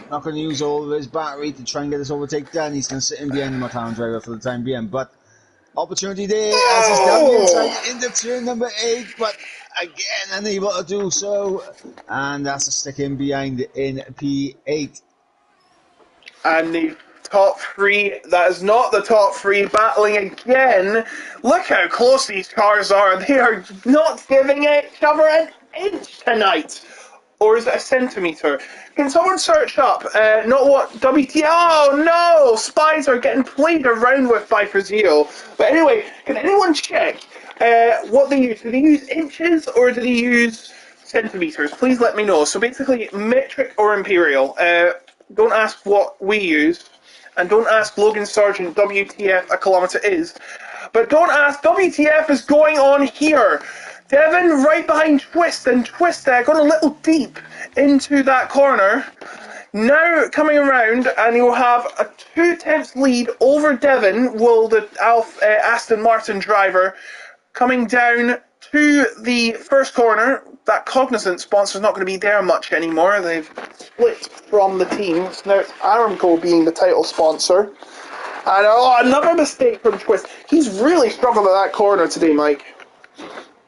not going to use all of his battery to try and get this overtake done. He's going to sit in behind the McLaren driver for the time being. But opportunity there as he's down the inside into turn number 8, but again unable to do so. And that's a stick in behind in P8. And the top 3, that is not the top 3, battling again. Look how close these cars are. They are not giving each other an inch tonight. Or is it a centimetre? Can someone search up, not what WT... Oh no! Spies are getting played around with by Frazio. But anyway, can anyone check what they use? Do they use inches or do they use centimetres? Please let me know. So basically, metric or imperial. Don't ask what we use. And don't ask Logan Sargent WTF a kilometre is. But don't ask WTF is going on here. Devon right behind Twist, and Twist there going a little deep into that corner. Now coming around, and he will have a 2/10 lead over Devon, will the Aston Martin driver, coming down to the first corner. That Cognizant sponsor is not going to be there much anymore. They've split from the team. So now it's Aramco being the title sponsor. And another mistake from Twist. He's really struggled at that corner today, Mike.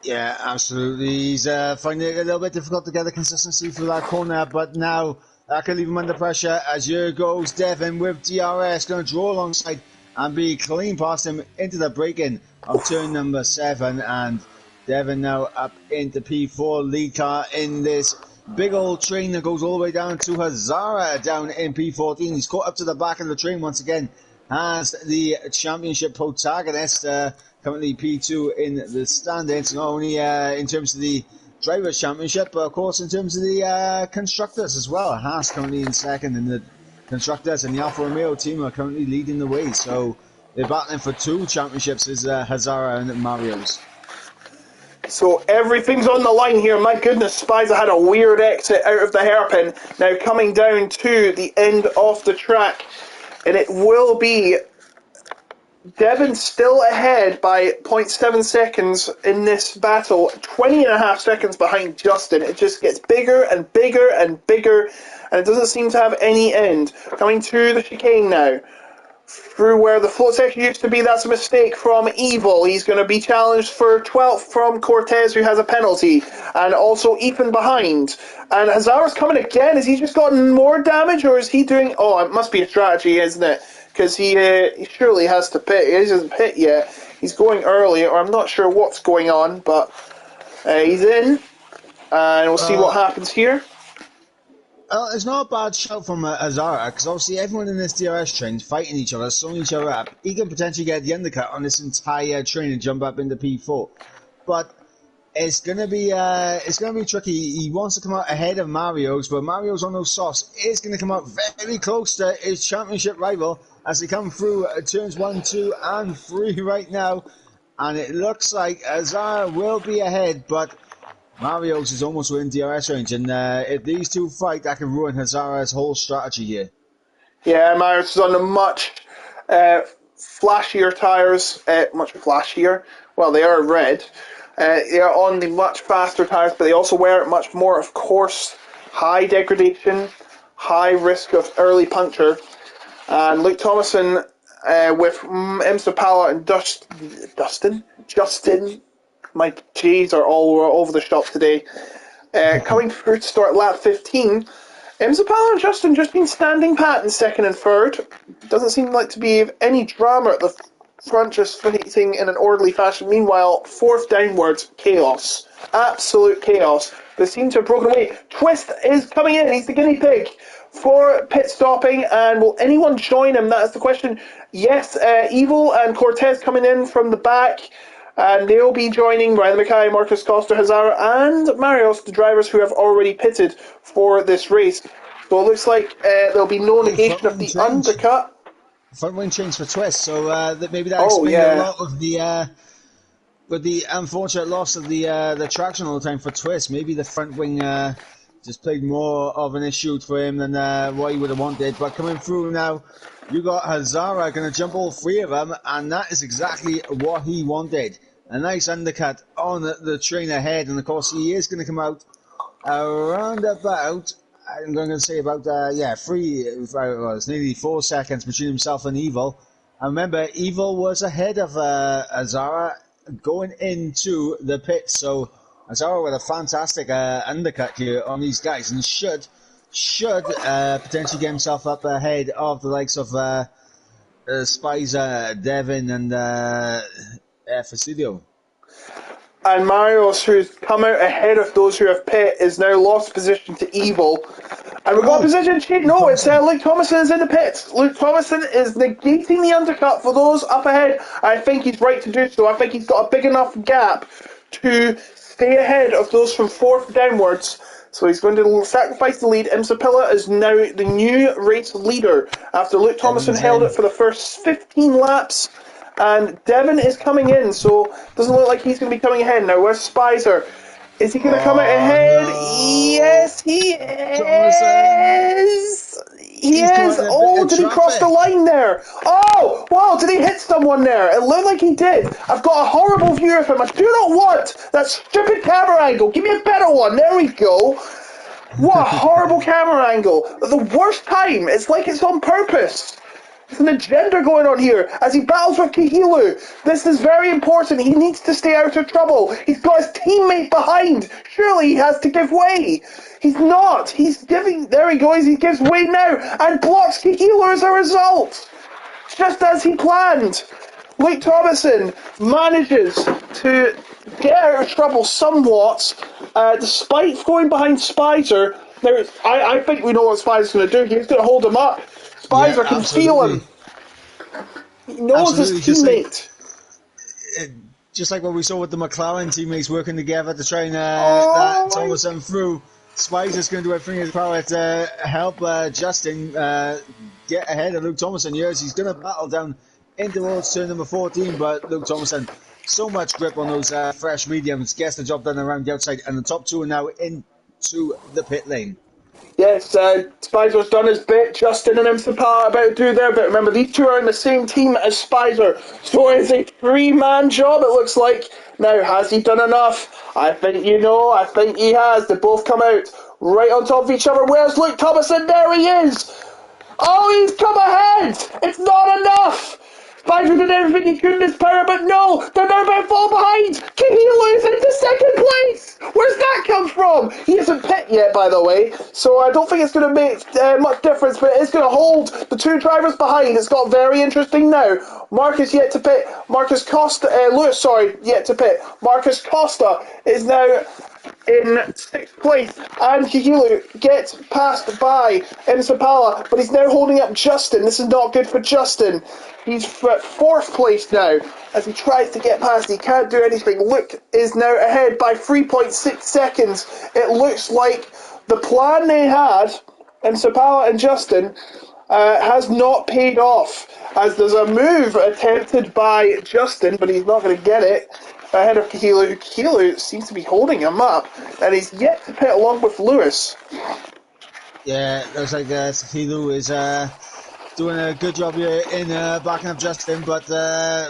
Yeah, absolutely. He's finding it a little bit difficult to get the consistency through that corner, but now that can leave him under pressure as here goes Devon with DRS, going to draw alongside and be clean past him into the break-in of turn number 7, and Devon now up into P4, lead car in this big old train that goes all the way down to Hazara down in P14. He's caught up to the back of the train once again as the championship protagonist, currently P2 in the standings, not only in terms of the Drivers' Championship, but of course in terms of the Constructors as well. Haas currently in second in the Constructors, and the Alfa Romeo team are currently leading the way. So they're battling for 2 championships, is Hazara and Mario's. So everything's on the line here. My goodness, Spicer had a weird exit out of the hairpin. Now coming down to the end of the track. And it will be Devon still ahead by 0.7 seconds in this battle. 20.5 seconds behind Justin. It just gets bigger and bigger and bigger. And it doesn't seem to have any end. Coming to the chicane now. Through where the float section used to be, that's a mistake from Evil. He's going to be challenged for 12th from Cortez, who has a penalty. And also Ethan behind. And Hazara's coming again. Has he just gotten more damage, or is he doing... Oh, it must be a strategy, isn't it? Because he surely has to pit. He hasn't pit yet. He's going early, or I'm not sure what's going on, but he's in. And we'll see what happens here. It's not a bad shout from Azara, because obviously everyone in this DRS train is fighting each other, slowing each other up. He can potentially get the undercut on this entire train and jump up into P4. But it's gonna be tricky. He wants to come out ahead of Mario's, but Mario's on those softs is gonna come out very close to his championship rival as they come through turns 1, 2, and 3 right now. And it looks like Azara will be ahead, but Mario's is almost within DRS range, and if these two fight, that can ruin Hazara's whole strategy here. Yeah, Marius is on the much flashier tyres, much flashier. Well, they are red. They are on the much faster tyres, but they also wear much more, of course, high degradation, high risk of early puncture. And Luke Thomason with Imsa Pala and Justin, my G's are all over the shop today. Coming through to start lap 15, Imsa and Justin just been standing pat in second and third. Doesn't seem like to be any drama at the front, just finishing in an orderly fashion. Meanwhile, fourth downwards, chaos. Absolute chaos. They seem to have broken away. Twist is coming in. He's the guinea pig for pit stopping, and will anyone join him? That is the question. Yes, Evil and Cortez coming in from the back. And they'll be joining Ryan Mackay, Marcus Costa, Hazara, and Marios, the drivers who have already pitted for this race. So it looks like there'll be no negation of the undercut. Front wing change for Twist, so that maybe that Oh, explains yeah. a lot of the with the unfortunate loss of the traction all the time for Twist. Maybe the front wing just played more of an issue for him than what he would have wanted. But coming through now, you got Hazara going to jump all three of them, and that is exactly what he wanted. A nice undercut on the train ahead, and of course he is going to come out around about, I'm going to say about, it's nearly 4 seconds between himself and Evil. And remember, Evil was ahead of Azara going into the pit, so Azara with a fantastic undercut here on these guys, and should potentially get himself up ahead of the likes of Spicer, Devin, and Fastidio. And Marios, who's come out ahead of those who have pit, is now lost position to Evil. And we've got a position change. No, it's Luke Thomason is in the pits. Luke Thomason is negating the undercut for those up ahead. I think he's right to do so. I think he's got a big enough gap to stay ahead of those from fourth downwards. So he's going to sacrifice the lead. Imsapilla is now the new race leader after Luke Thomason held it for the first 15 laps. And Devin is coming in, so doesn't look like he's going to be coming ahead. Now, where's Spicer? Is he going to come out ahead? No. Yes, he is. He is. Oh, did he cross the line there? Oh, wow, did he hit someone there? It looked like he did. I've got a horrible view of him. I do not want that stupid camera angle. Give me a better one. There we go. What a horrible camera angle. At the worst time. It's like it's on purpose. There's an agenda going on here as he battles with Kihilu. This is very important. He needs to stay out of trouble. He's got his teammate behind. Surely he has to give way. He's not. He's giving... There he goes. He gives way now and blocks Kihilu as a result. Just as he planned. Luke Thomason manages to get out of trouble somewhat, despite going behind Spicer. Now, I think we know what Spicer's going to do. He's going to hold him up. Spicer can feel him. He knows his teammate. Just like what we saw with the McLaren teammates working together to try and that Thomason through. Spicer's going to do everything in his power to help Justin get ahead of Luke Thomason. Yes, he's going to battle down in towards turn number 14, but Luke Thomason, so much grip on those fresh mediums, gets the job done around the outside, and the top two are now into the pit lane. Yes, Spicer's done his bit. Justin and Imsapar about to do their bit. Remember, these two are in the same team as Spicer, so it's a three-man job, it looks like. Now, has he done enough? I think he has. They both come out right on top of each other. Where's Luke Thomason? There he is! Oh, he's come ahead! It's not enough! Spicer did everything he could in his power, but no! They're now about to fall behind! Kihilu is into second place! Where's that come from? He isn't pit yet, by the way, so I don't think it's going to make much difference, but it's going to hold the two drivers behind. It's got very interesting now. Marcus yet to pit. Marcus Costa, yet to pit. Marcus Costa is now in sixth place, and Kikilu gets passed by Nsapala, but he's now holding up Justin. This is not good for Justin. He's at fourth place now as he tries to get past. He can't do anything. Luke is now ahead by 3.6 seconds. It looks like the plan they had, Nsapala and Justin, has not paid off, as there's a move attempted by Justin, but he's not going to get it ahead of Kahilu. Kahilu seems to be holding him up, and he's yet to pit along with Lewis. Yeah, looks like Sahilu is doing a good job here in backing up Justin, but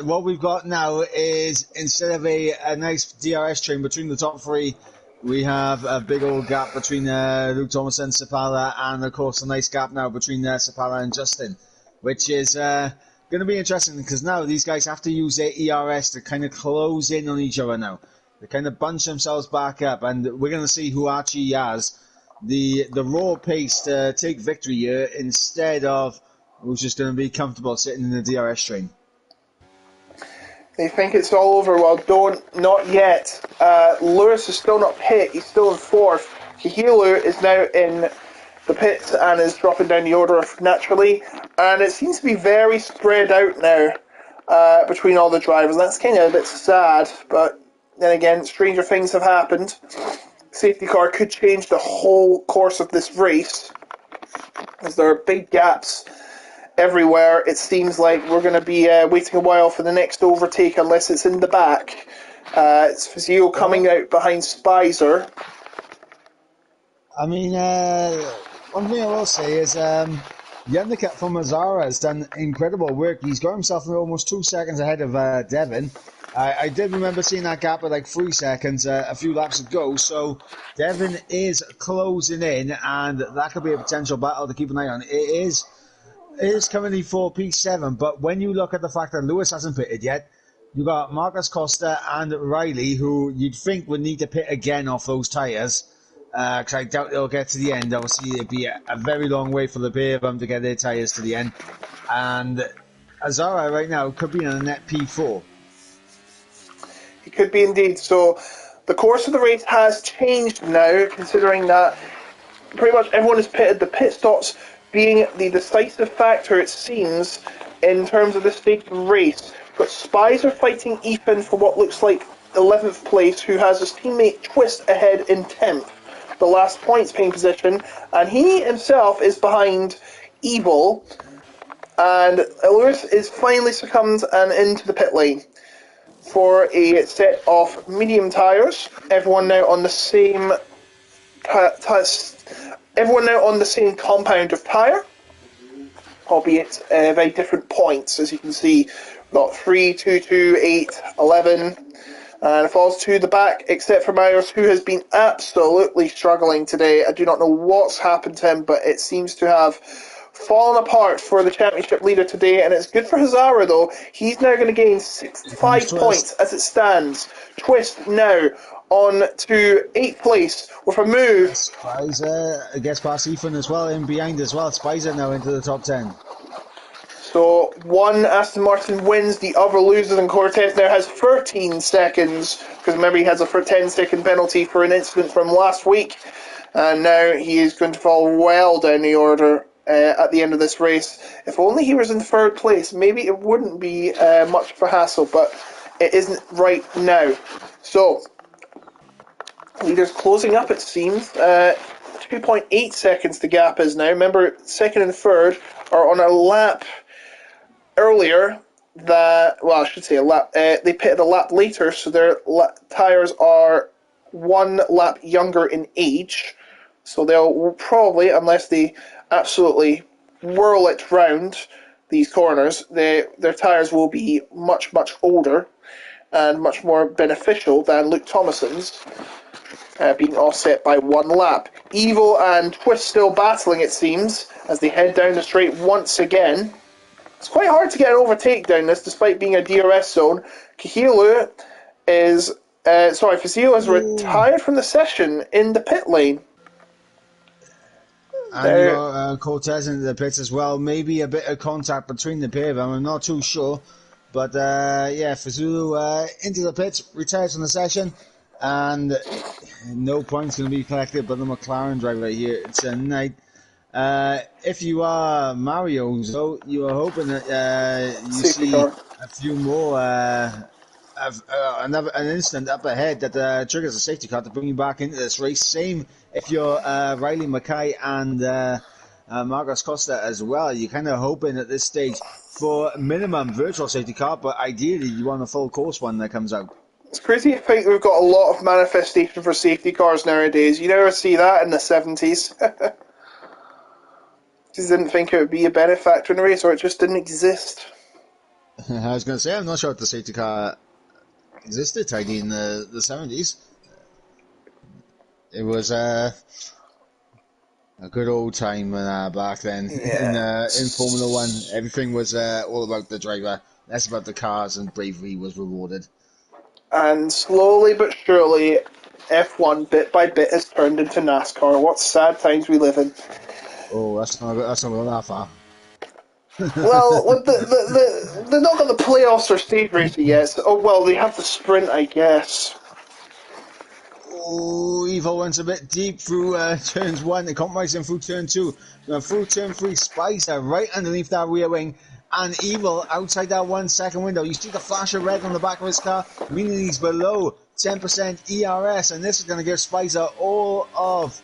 what we've got now is, instead of a nice DRS train between the top three, we have a big old gap between Luke Thomas and Sapala, and of course a nice gap now between Sapala and Justin, which is going to be interesting, because now these guys have to use their ERS to kind of close in on each other now. They kind of bunch themselves back up, and we're going to see who actually has the raw pace to take victory here, instead of who's just going to be comfortable sitting in the DRS train. They think it's all over. Well, not yet. Lewis is still not pit. He's still in fourth. Kahilu is now in the pits and is dropping down the order naturally. And it seems to be very spread out now between all the drivers. That's kind of a bit sad, but then again, stranger things have happened. Safety car could change the whole course of this race, as there are big gaps everywhere. It seems like we're going to be waiting a while for the next overtake, unless it's in the back. It's Fazio coming out behind Spicer. I mean, one thing I will say is Yannick from Azara has done incredible work. He's got himself almost 2 seconds ahead of Devin. I did remember seeing that gap at like 3 seconds a few laps ago, so Devin is closing in, and that could be a potential battle to keep an eye on. It is currently for P7, but when you look at the fact that Lewis hasn't pitted yet, you got Marcus Costa and Riley, who you'd think would need to pit again off those tyres, because I doubt they'll get to the end. Obviously, it'd be a very long way for the pair of them to get their tyres to the end, and Azara right now could be in a net P4. He could be indeed. So the course of the race has changed now, considering that pretty much everyone has pitted. The pit stops being the decisive factor, it seems, in terms of this stage of the race. But Spicer fighting Ethan for what looks like 11th place, who has his teammate Twist ahead in 10th, the last points paying position, and he himself is behind Evil, and Lewis is finally succumbed and into the pit lane for a set of medium tyres. Everyone now on the same compound of tyre, albeit very different points, as you can see. We've got 3, 2, 2, 8, 11, and it falls to the back, except for Myers, who has been absolutely struggling today. I do not know what's happened to him, but it seems to have fallen apart for the championship leader today, and it's good for Hazara, though. He's now going to gain 65 points as it stands. Twist now on to 8th place with a move. Spicer gets past Ethan as well, in behind as well. Spicer now into the top 10. So one Aston Martin wins, the other loses, and Cortez now has 13 seconds, because remember he has a 10-second penalty for an incident from last week, and now he is going to fall well down the order at the end of this race. If only he was in 3rd place, maybe it wouldn't be much of a hassle, but it isn't right now. So, leaders closing up, it seems. 2.8 seconds the gap is now. Remember, 2nd and 3rd are on a lap earlier. I should say a lap. They pitted a lap later, so their tyres are 1 lap younger in age. So they'll probably, unless they absolutely whirl it round these corners, their tyres will be much, much older and much more beneficial than Luke Thomason's, being offset by 1 lap. Evil and Twist still battling, it seems, as they head down the straight once again. It's quite hard to get an overtake down this, despite being a DRS zone. Kahilu is... Fazio has retired from the session in the pit lane. And you got Cortez into the pits as well. Maybe a bit of contact between the pair of them. I'm not too sure. But, Fazulu into the pits, retires from the session. and no points going to be collected by the McLaren driver here tonight. If you are Mario, so you are hoping that you Safety see car. a few more, an instant up ahead that triggers a safety car to bring you back into this race. Same if you're Riley Mackay and Marcos Costa as well. You're kind of hoping at this stage for minimum virtual safety car, but ideally you want a full course one that comes out. It's crazy to think we've got a lot of manifestation for safety cars nowadays. You never see that in the 70s. Just didn't think it would be a benefactor in a race, or it just didn't exist. I was going to say, I'm not sure if the safety car existed tidy in the 70s. It was a good old time back then Yeah. in Formula One. Everything was all about the driver, less about the cars, and bravery was rewarded. And slowly but surely, F1 bit by bit has turned into NASCAR. What sad times we live in. Oh, that's not going that far. Well, they've not got the playoffs or stage racing yet. So, oh, well, they have the sprint, I guess. Oh, Evil went a bit deep through turns 1 and compromising through turn 2. Through turn 3, Spicer right underneath that rear wing, and Evil outside that 1 second window. You see the flash of red on the back of his car, meaning he's below 10% ERS, and this is going to give Spicer all of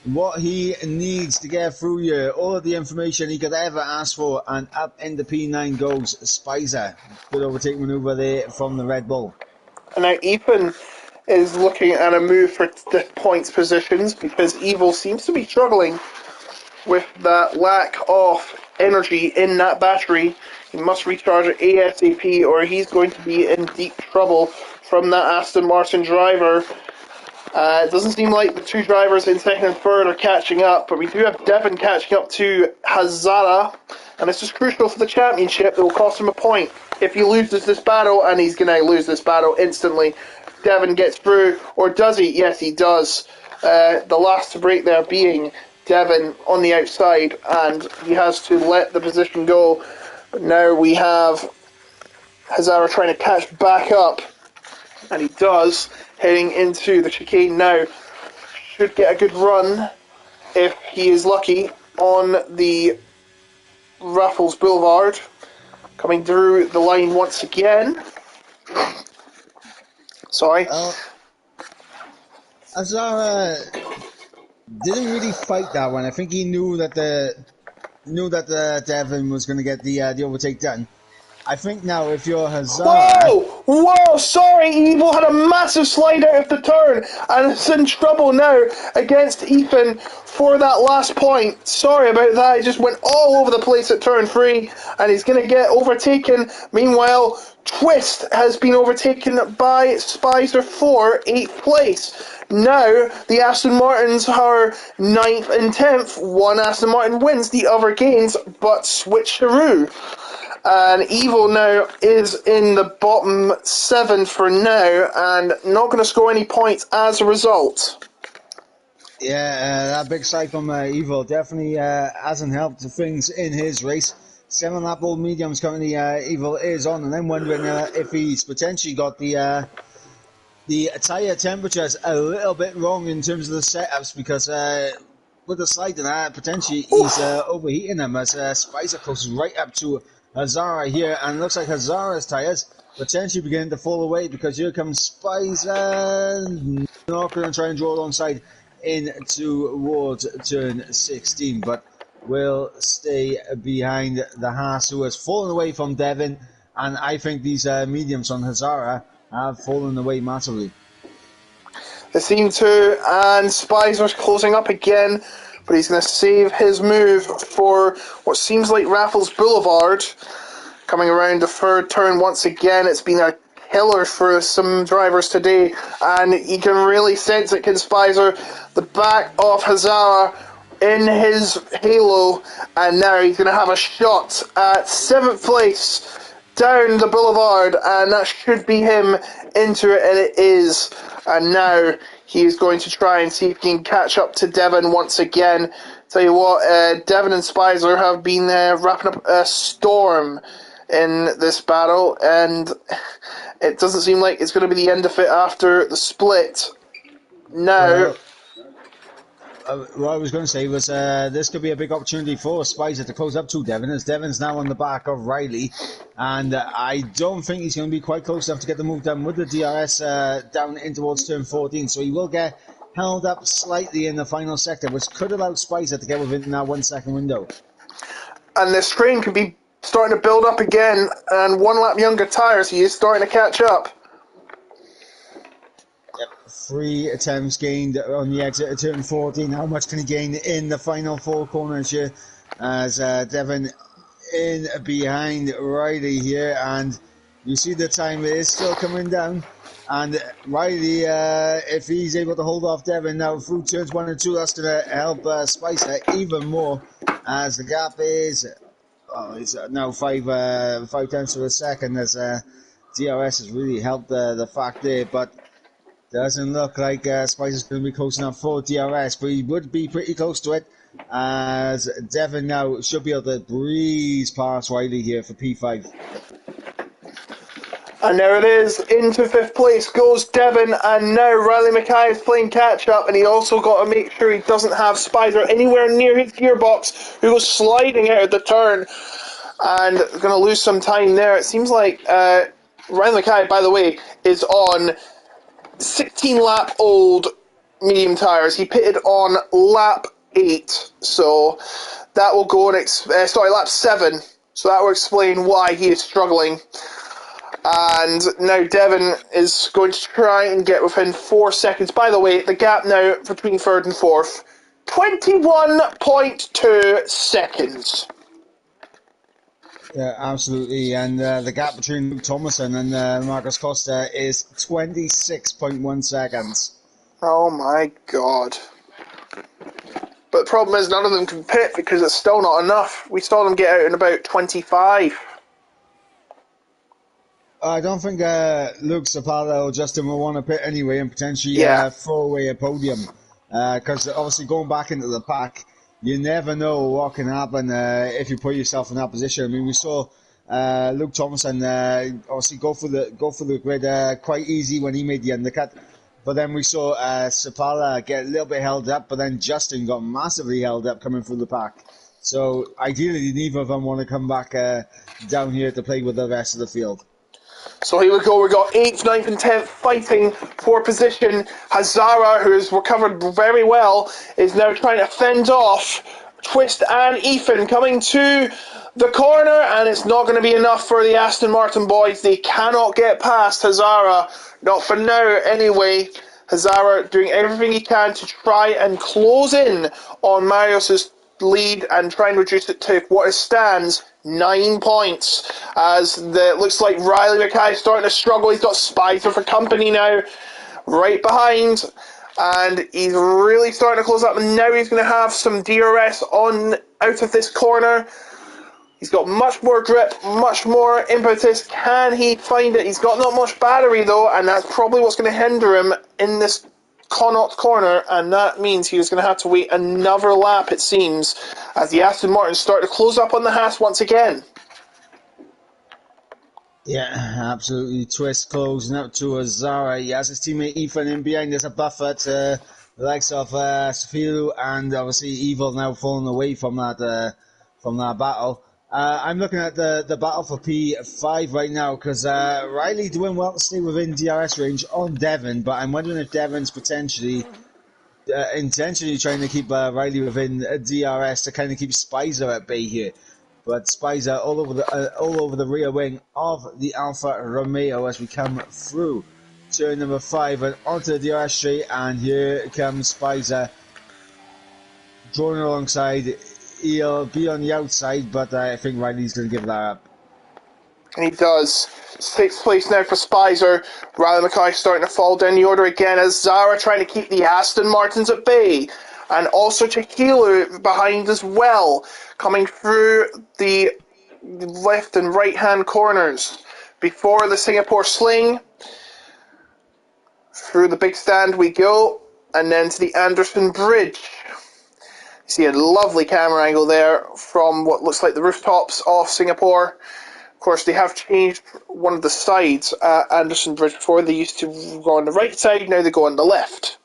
what he needs to get through here, all of the information he could ever ask for, and up in the P9 goes Spicer. Good overtake maneuver there from the Red Bull. And now Ethan is looking at a move for the points positions because Evil seems to be struggling with that lack of energy in that battery. He must recharge it ASAP or he's going to be in deep trouble from that Aston Martin driver. It doesn't seem like the two drivers in second and third are catching up, but we do have Devon catching up to Hazara, and this is crucial for the championship. It will cost him a point if he loses this battle, and he's going to lose this battle instantly. Devon gets through, or does he? Yes, he does. The last to break there being Devon on the outside, and he has to let the position go. But now we have Hazara trying to catch back up, and he does, heading into the chicane now. Should get a good run if he is lucky on the Raffles Boulevard. Coming through the line once again. Sorry. Azara didn't really fight that one. I think he knew that Devon was going to get the overtake done. I think now if you're Hazara... Whoa, sorry, Evil had a massive slide out of the turn and is in trouble now against Ethan for that last point. Sorry about that, he just went all over the place at turn 3 and he's going to get overtaken. Meanwhile, Twist has been overtaken by Spicer for 8th place. Now, the Aston Martins are 9th and 10th. One Aston Martin wins, the other gains, but switcheroo. And Evil now is in the bottom 7 for now and not going to score any points as a result. Yeah, that big side from Evil definitely hasn't helped things in his race. 7 lap old mediums currently Evil is on, and I'm wondering if he's potentially got the tyre temperatures a little bit wrong in terms of the setups, because with the slide and that, potentially he's overheating them as Spicer closes right up to Hazara here, and it looks like Hazara's tyres potentially beginning to fall away, because here comes Spicer, not going to try and draw alongside in towards turn 16, but will stay behind the Haas, who has fallen away from Devon, and I think these mediums on Hazara have fallen away massively. They seem to, and Spicer's closing up again, but he's going to save his move for what seems like Raffles Boulevard. Coming around the third turn once again, it's been a killer for some drivers today, and you can really sense it, can Spicer, the back of Hazara in his halo, and now he's going to have a shot at 7th place down the boulevard, and that should be him into it, and it is. And now he is going to try and see if he can catch up to Devon once again. Tell you what, Devon and Spicer have been wrapping up a storm in this battle, and it doesn't seem like it's going to be the end of it after the split. Now, Well, what I was going to say was this could be a big opportunity for Spicer to close up to Devon, as Devon's now on the back of Riley, and I don't think he's going to be quite close enough to get the move done with the DRS down in towards turn 14, so he will get held up slightly in the final sector, which could allow Spicer to get within that 1 second window. and the strain could be starting to build up again, and one lap younger tyres, he is starting to catch up. Yep, 3 attempts gained on the exit of turn 14. How much can he gain in the final 4 corners here? As Devon in behind Riley here, and you see the time is still coming down. And Riley, if he's able to hold off Devon now through turns 1 and 2, that's going to help Spicer even more, as the gap is it's now 5 tenths of a second, as DRS has really helped the fact there, but doesn't look like Spicer's going to be close enough for DRS, but he would be pretty close to it, as Devon now should be able to breeze past Riley here for P5. And there it is, into 5th place goes Devon, and now Riley Mackay is playing catch up, and he also got to make sure he doesn't have Spicer anywhere near his gearbox, who goes sliding out of the turn, and going to lose some time there. It seems like Riley Mackay, by the way, is on 16 lap old medium tyres. He pitted on lap 8, so that will go on, lap 7, so that will explain why he is struggling. And now Devon is going to try and get within 4 seconds. By the way, the gap now between 3rd and 4th, 21.2 seconds. Yeah, absolutely. And the gap between Luke Thomason and Marcus Costa is 26.1 seconds. Oh my god. But the problem is none of them can pit because it's still not enough. We saw them get out in about 25. I don't think Luke Zapata or Justin will want to pit anyway and potentially throw away a podium. Because obviously going back into the pack, you never know what can happen if you put yourself in that position. I mean, we saw Luke Thomason obviously go for the grid quite easy when he made the undercut, but then we saw Sapala get a little bit held up, but then Justin got massively held up coming through the pack. So ideally, neither of them want to come back down here to play with the rest of the field. So here we go, we got 8th, 9th and 10th fighting for position. Hazara, who has recovered very well, is now trying to fend off Twist and Ethan coming to the corner, and it's not going to be enough for the Aston Martin boys. They cannot get past Hazara, not for now anyway. Hazara doing everything he can to try and close in on Marius's lead and try and reduce it to what it stands 9 points, as looks like Riley Mackay is starting to struggle. He's got Spicer for company now right behind, and he's really starting to close up, and now he's going to have some DRS on out of this corner. He's got much more grip, much more impetus. Can he find it? He's got not much battery though, and that's probably what's going to hinder him in this Connaught corner, and that means he was going to have to wait another lap, it seems, as the Aston Martins start to close up on the Haas once again. Yeah, absolutely. Twist closing up to Azara. He has his teammate Ethan in behind. There's a buffer to the likes of Safiru, and obviously Evil now falling away from that battle. I'm looking at the battle for P5 right now, because Riley doing well to stay within DRS range on Devon, but I'm wondering if Devon's potentially intentionally trying to keep Riley within DRS to kind of keep Spicer at bay here. But Spicer all over the rear wing of the Alfa Romeo as we come through turn number 5 and onto the DRS straight, and here comes Spicer drawing alongside. He'll be on the outside, but I think Riley's going to give that up. And he does. 6th place now for Spicer. Riley Mackay starting to fall down the order again, as Zara trying to keep the Aston Martins at bay. And also Chihilu behind as well, coming through the left and right hand corners. Before the Singapore Sling, through the big stand we go, and then to the Anderson Bridge. You see a lovely camera angle there from what looks like the rooftops of Singapore. course, they have changed one of the sides at Anderson Bridge before. They used to go on the right side, now they go on the left.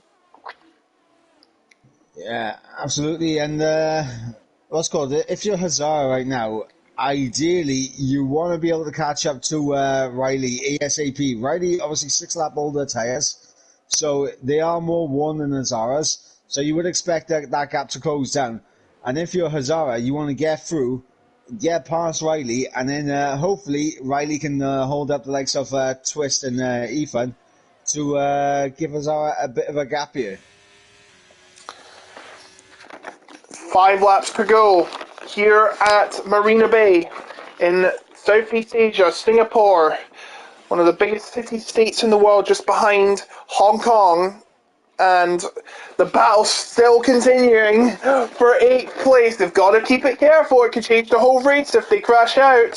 Yeah, absolutely. And what's called it? If you're Hazara right now, ideally you want to be able to catch up to Riley ASAP. Riley obviously 6 lap older tires, so they are more worn than Hazara's. So you would expect that gap to close down. And if you're Hazara, you want to get through, get past Riley, and then hopefully Riley can hold up the likes of Twist and Ethan to give Hazara a bit of a gap here. 5 laps to go here at Marina Bay in Southeast Asia, Singapore. One of the biggest city-states in the world, just behind Hong Kong. And the battle's still continuing for 8th place. They've got to keep it careful. It could change the whole race if they crash out.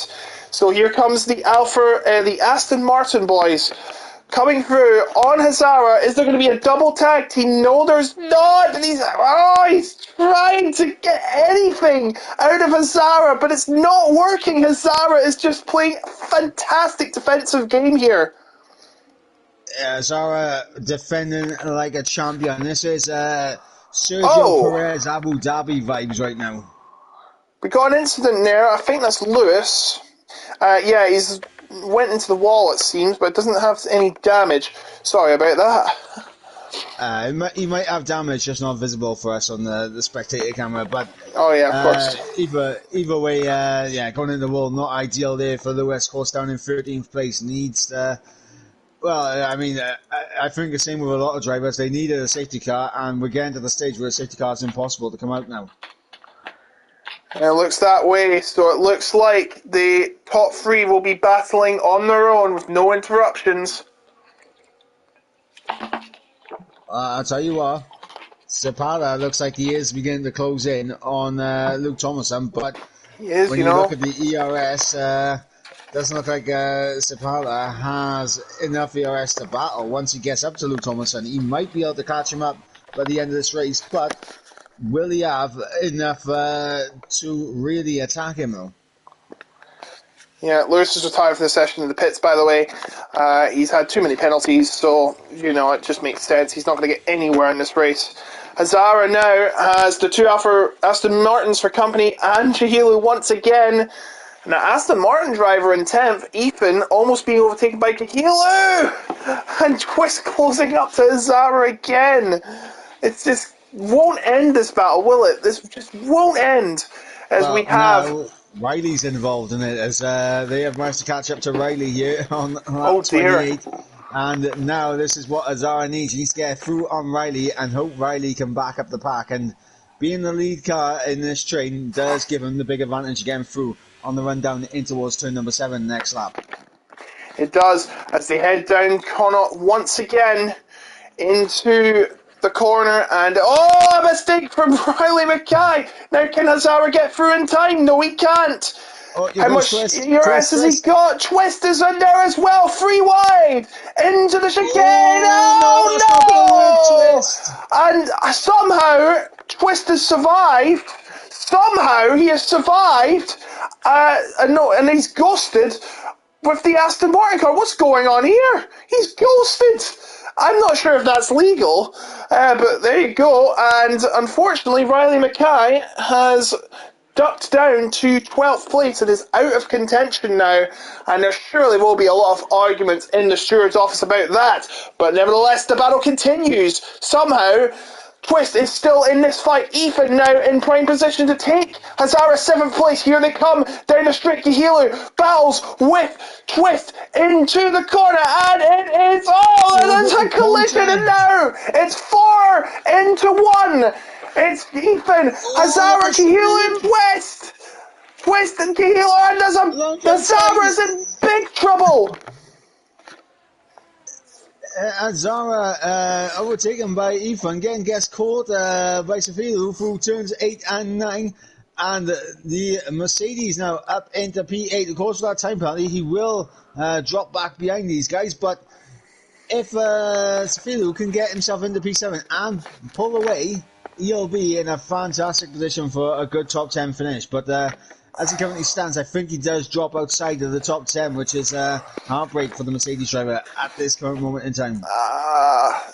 So here comes the Aston Martin boys coming through on Hazara. Is there going to be a double tag team? No, there's not. And he's trying to get anything out of Hazara, but it's not working. Hazara is just playing a fantastic defensive game here. Zara defending like a champion. This is Sergio Perez Abu Dhabi vibes right now. We got an incident there. I think that's Lewis. Yeah, he's went into the wall, it seems, but it doesn't have any damage. Sorry about that. He might have damage, just not visible for us on the spectator camera. But oh yeah, of course. Either way, going into the wall, not ideal there for Lewis. Course down in 13th place, needs. Well, I mean, I think the same with a lot of drivers. They needed a safety car, and we're getting to the stage where a safety car is impossible to come out now. And it looks that way, so it looks like the top 3 will be battling on their own with no interruptions. I'll tell you what, Zapata looks like he is beginning to close in on Luke Thomason, but he is, when you look at the ERS, doesn't look like Zapata has enough ERS to battle. Once he gets up to Luke Thomason, he might be able to catch him up by the end of this race, but will he have enough to really attack him, though? Yeah, Lewis is retired from the session in the pits, by the way. He's had too many penalties, so, it just makes sense. He's not going to get anywhere in this race. Hazara now has the 2 Aston Martins for company and Chihilu once again. Now, Aston Martin driver in 10th, Ethan, almost being overtaken by Chihilu! And Twist closing up to Hazara again. It just won't end, this battle, will it? This just won't end. We have... Now, Riley's involved in it, as they have managed to catch up to Riley here on lap 28. And now this is what Hazara needs. He needs to get through on Riley and hope Riley can back up the pack. And being the lead car in this train does give him the big advantage getting through on the run down in towards turn number 7 next lap. It does, as they head down Connaught once again into the corner, and a mistake from Riley Mackay. Now can Hazara get through in time? No, he can't. How much ERS has he got? Twist is in there as well, 3 wide into the chicane. No! And somehow Twist has survived. Somehow he has survived. And he's ghosted with the Aston Martin car. What's going on here? He's ghosted. I'm not sure if that's legal, but there you go. And unfortunately, Riley Mackay has ducked down to 12th place and is out of contention now. And there surely will be a lot of arguments in the steward's office about that. But nevertheless, the battle continues. Somehow, Twist is still in this fight. Ethan now in prime position to take Hazara 7th place. Here they come down the straight. Kahilu battles with Twist into the corner, and it is there's a collision, and now it's 4 into 1. It's Ethan, Hazara, Kahilu, and Twist. Twist and Kahilu, and Hazara's in big trouble. Hazara overtaken by Ethan, gets caught by Safilu through turns 8 and 9, and the Mercedes now up into P8. Of course, with that time penalty, he will drop back behind these guys, but if Safilu can get himself into P7 and pull away, he'll be in a fantastic position for a good top 10 finish. But as he currently stands, I think he does drop outside of the top 10, which is a heartbreak for the Mercedes driver at this current moment in time.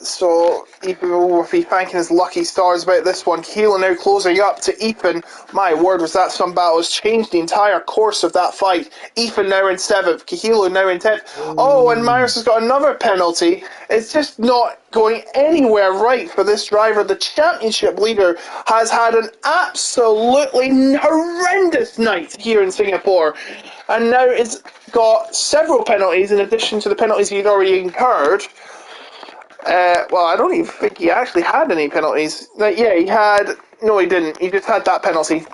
So Ethan will be thanking his lucky stars about this one. Keelan now closing up to Ethan. My word, was that some battle. Has changed the entire course of that fight. Ethan now in 7th, Kahilo now in 10th. Oh, and Myers has got another penalty. It's just not going anywhere right for this driver. The championship leader has had an absolutely horrendous night here in Singapore. And now it's got several penalties in addition to the penalties he'd already incurred. Well, I don't even think he actually had any penalties. Yeah, he had... No, he didn't. He just had that penalty.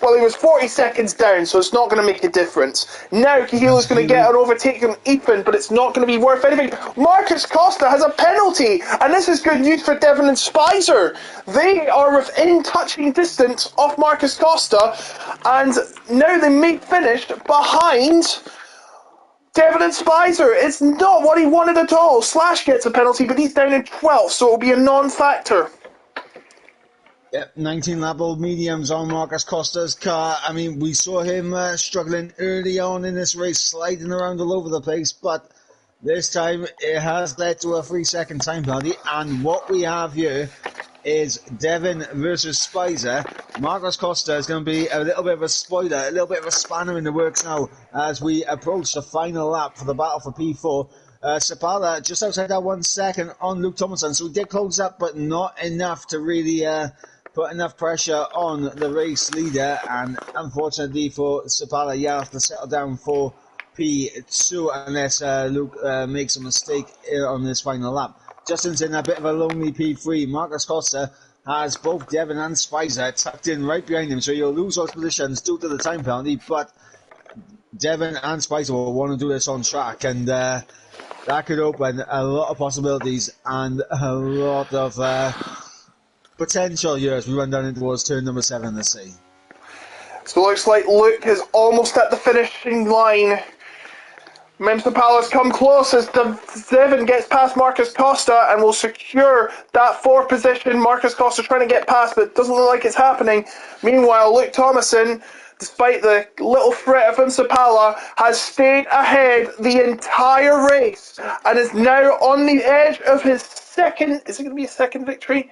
Well, he was 40 seconds down, so it's not going to make a difference. Now, Cahilla's going to get an overtake on Ethan, but it's not going to be worth anything. Marcus Costa has a penalty, and this is good news for Devon and Spicer. They are within touching distance of Marcus Costa, and now they may finish behind Devon and Spicer. It's not what he wanted at all. Slash gets a penalty, but he's down in 12th, so it'll be a non-factor. Yep, 19 lap old mediums on Marcus Costa's car. I mean, we saw him struggling early on in this race, sliding around all over the place, but this time it has led to a 3-second time penalty. And what we have here is Devon versus Spicer. Marcus Costa is going to be a little bit of a spoiler, a little bit of a spanner in the works now as we approach the final lap for the battle for P4. Sapala just outside that 1 second on Luke Tomlinson, so he did close up, but not enough to really put enough pressure on the race leader. And unfortunately for Sapala, you have to settle down for P2 unless Luke makes a mistake on this final lap. Justin's in a bit of a lonely P3. Marcus Costa has both Devon and Spicer tucked in right behind him, so you'll lose those positions due to the time penalty, but Devon and Spicer will want to do this on track, and that could open a lot of possibilities and a lot of potential here as we run down towards turn number 7, let's see. So it looks like Luke is almost at the finishing line. Memphis Palace come close as Devon gets past Marcus Costa and will secure that 4th position. Marcus Costa trying to get past, but it doesn't look like it's happening. Meanwhile, Luke Thomason, despite the little threat of Sapala, has stayed ahead the entire race and is now on the edge of his second... Is it going to be a second victory?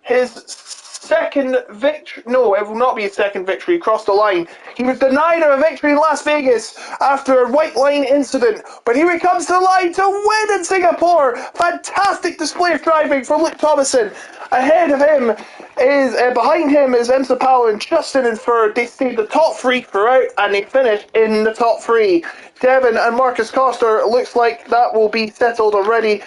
His second victory... No, it will not be his second victory. He crossed the line. He was denied of a victory in Las Vegas after a white line incident. But here he comes to the line to win in Singapore. Fantastic display of driving from Luke Thomason. Ahead of him is... behind him is Emsa Powell and Justin in third. They stayed the top 3 throughout and they finished in the top 3. Devon and Marcus Costa, looks like that will be settled already.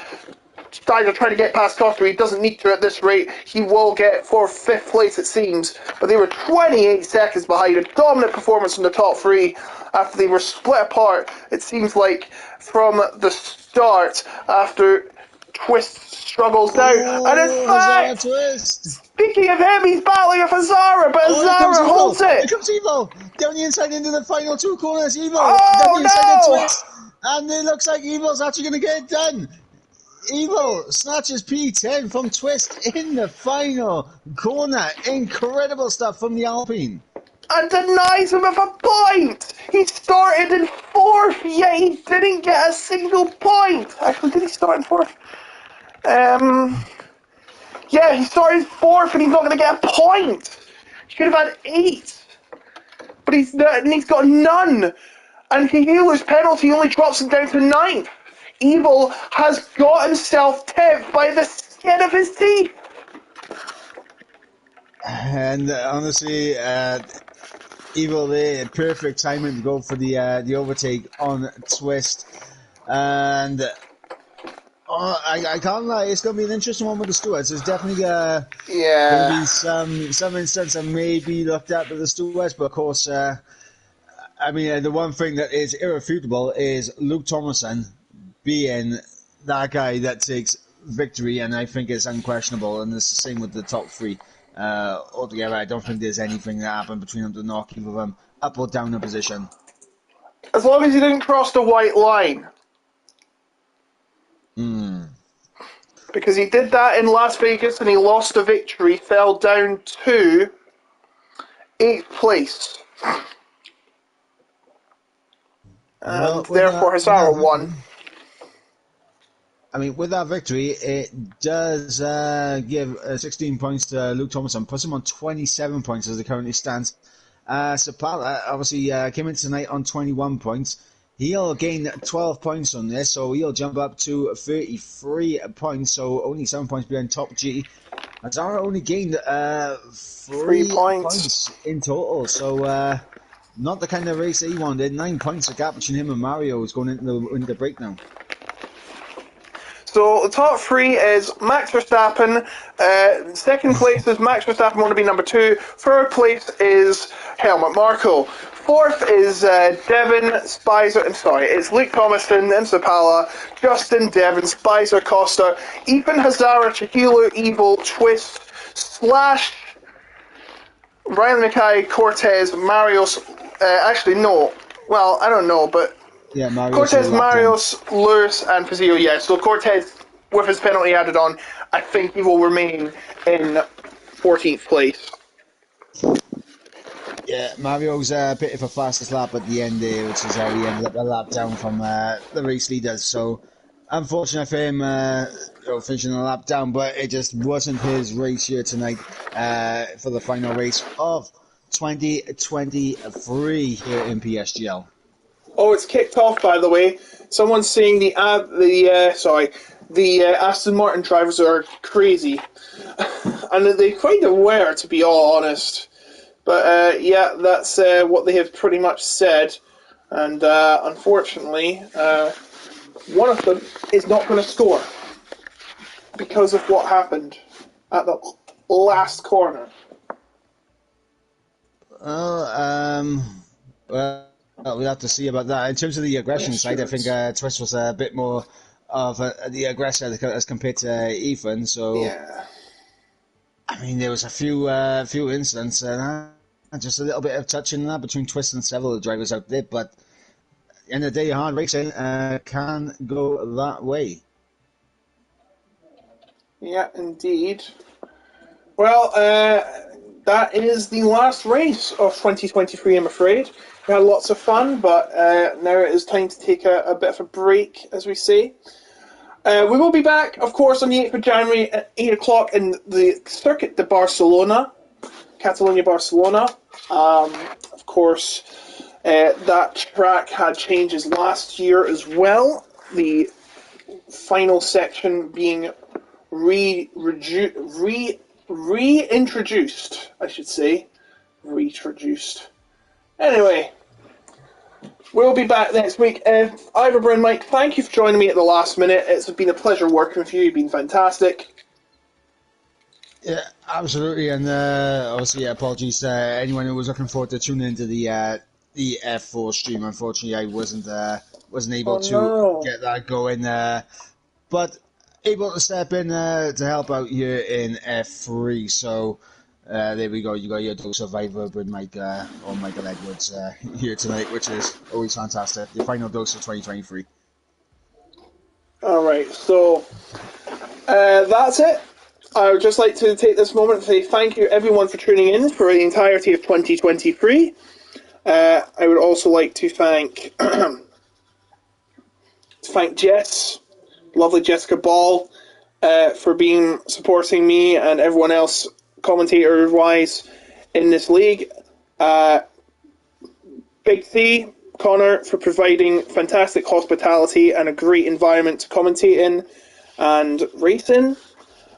Spicer trying to get past Costa. He doesn't need to at this rate. He will get 4th, 5th place, it seems. But they were 28 seconds behind. A dominant performance in the top 3 after they were split apart. It seems like from the start after Twist struggles down. And in fact, speaking of him, he's battling with Azara, but Azara holds it. Here comes Evo down the inside into the final 2 corners. Evo down the inside of Twist. And it looks like Evo's actually going to get it done. Evo snatches P10 from Twist in the final corner. Incredible stuff from the Alpine. And denies him of a point. He started in 4th, yet he didn't get a single point. Actually, did he start in 4th? Yeah, he started in 4th and he's not going to get a point. He could have had 8. But he's got none. And Kahilu's penalty only drops him down to 9th. Evil has got himself 10th by the skin of his teeth. And honestly, Evil there, perfect timing to go for the overtake on Twist. And I can't lie, it's going to be an interesting one with the stewards. There's definitely going to be some instance that may be looked at with the stewards, but of course, I mean, the one thing that is irrefutable is Luke Thomason being that guy that takes victory, and I think it's unquestionable, and it's the same with the top 3 altogether. I don't think there's anything that happened between them to knock either of them up or down a position. As long as he didn't cross the white line. Because he did that in Las Vegas and he lost the victory, fell down to 8th place. and Well, with therefore that Hazara won. victory, I mean, with that victory, it does give 16 points to Luke Thomason, puts him on 27 points as it currently stands. Sapala obviously came in tonight on 21 points. He'll gain 12 points on this, so he'll jump up to 33 points, so only 7 points behind Top G. Hazara only gained 3 3 points. points in total, so not the kind of race that he wanted. 9 points a gap between him and Mario is going into the break now. So the top three is Max Verstappen. Second place is Max Verstappen, want to be number 2. Third place is Helmut Marko. Fourth is Devin Spicer. I'm sorry, it's Luke Thomason, Sapala, Justin, Devin, Spicer, Costa, Ethan Hazara, Chiquilo, Evil, Twist, Slash, Ryan Mackay, Cortez, Marios. Actually, no. Well, I don't know, but Yeah, Mario's Cortez, lap one. Marios, Lewis, and Fazio, yeah. So Cortez, with his penalty added on, I think he will remain in 14th place. Yeah, Mario's pitted for fastest lap at the end there, which is how he ended up a lap down from the race leaders. So, unfortunate for him, finishing a lap down, but it just wasn't his race here tonight for the final race of 2023 here in PSGL. Oh, it's kicked off, by the way. Someone's saying the Aston Martin drivers are crazy, and they kind of were, to be all honest. But yeah, that's what they have pretty much said, and unfortunately, one of them is not going to score because of what happened at the last corner. Well, we'll have to see about that. In terms of the aggression side, I think Twist was a bit more of the aggressor as compared to Ethan. So, Yeah. I mean, there was a few incidents and just a little bit of touching that between Twist and several of the drivers out there. But at the end of the day, hard racing can go that way. Yeah, indeed. Well, that is the last race of 2023, I'm afraid. We had lots of fun, but now it is time to take a bit of a break, as we say. We will be back, of course, on the 8th of January at 8 o'clock in the Circuit de Barcelona, Catalonia, Barcelona. Of course, that track had changes last year as well. The final section being reintroduced, I should say. Reintroduced. Anyway, we'll be back next week. Ivor and Mike, thank you for joining me at the last minute. It's been a pleasure working with you. You've been fantastic. Yeah, absolutely. And obviously, apologies to anyone who was looking forward to tuning into the F4 stream. Unfortunately, I wasn't able to get that going. But able to step in to help out here in F3. So there we go. You got your dose of Ivor with Mike or Michael Edwards here tonight, which is always fantastic. Your final dose of 2023. All right, so that's it. I would just like to take this moment to say thank you everyone for tuning in for the entirety of 2023. I would also like to thank Jess, lovely Jessica Ball, for supporting me and everyone else commentator-wise in this league. Big C, Connor, for providing fantastic hospitality and a great environment to commentate in and race in.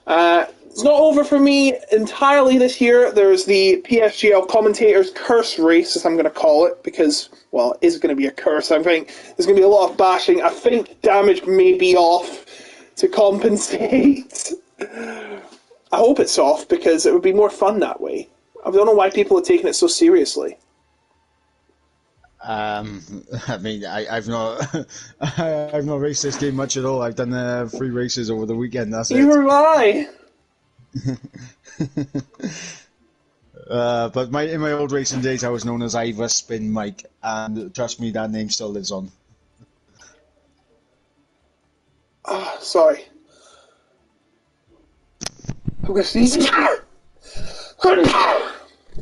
It's not over for me entirely this year. There's the PSGL Commentators Curse Race, as I'm going to call it, because, well, it is going to be a curse. I think there's going to be a lot of bashing. I think damage may be off to compensate. I hope it's off, because it would be more fun that way. I don't know why people are taking it so seriously. I mean, I've not I've not raced this game much at all. I've done 3 races over the weekend. That's it. Neither have I. But in my old racing days, I was known as Ivor Spin Mike, and trust me, that name still lives on. Sorry. I'm going to sneeze. Of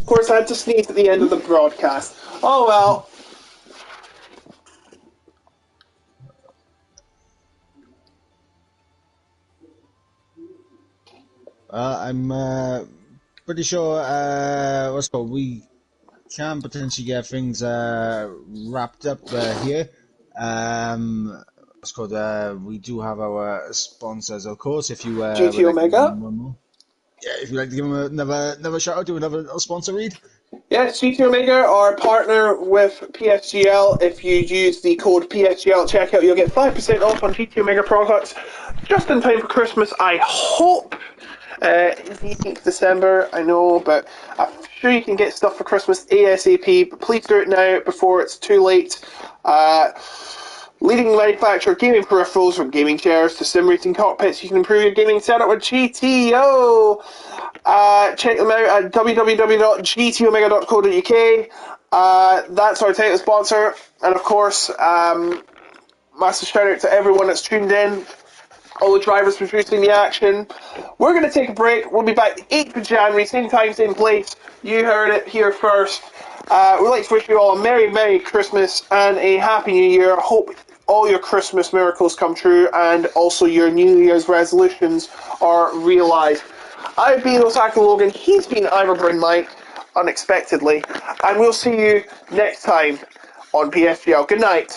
course, I had to sneeze at the end of the broadcast. Oh well. I'm pretty sure what's it called, we can potentially get things wrapped up here. What's it called, we do have our sponsors, of course. If you would GT like to give Omega. them one more, yeah, if you'd like to give them another shout out to another sponsor read. Yes, GT Omega are a partner with PSGL. If you use the code PSGL at checkout, you'll get 5% off on GT Omega products just in time for Christmas, I hope. It's the 18th of December, I know, but I'm sure you can get stuff for Christmas ASAP. But please do it now before it's too late. Leading manufacturer of gaming peripherals from gaming chairs to sim racing cockpits, you can improve your gaming setup with GTO. Check them out at www.gtomega.co.uk. That's our title sponsor, and of course, massive shout out to everyone that's tuned in, all the drivers producing the action. We're going to take a break. We'll be back the 8th of January, same time, same place. You heard it here first. We'd like to wish you all a Merry, Merry Christmas and a Happy New Year. Hope all your Christmas miracles come true and also your New Year's resolutions are realised. I've been Osaka Logan. He's been Iverburn Mike, unexpectedly. And we'll see you next time on PSGL. Good night.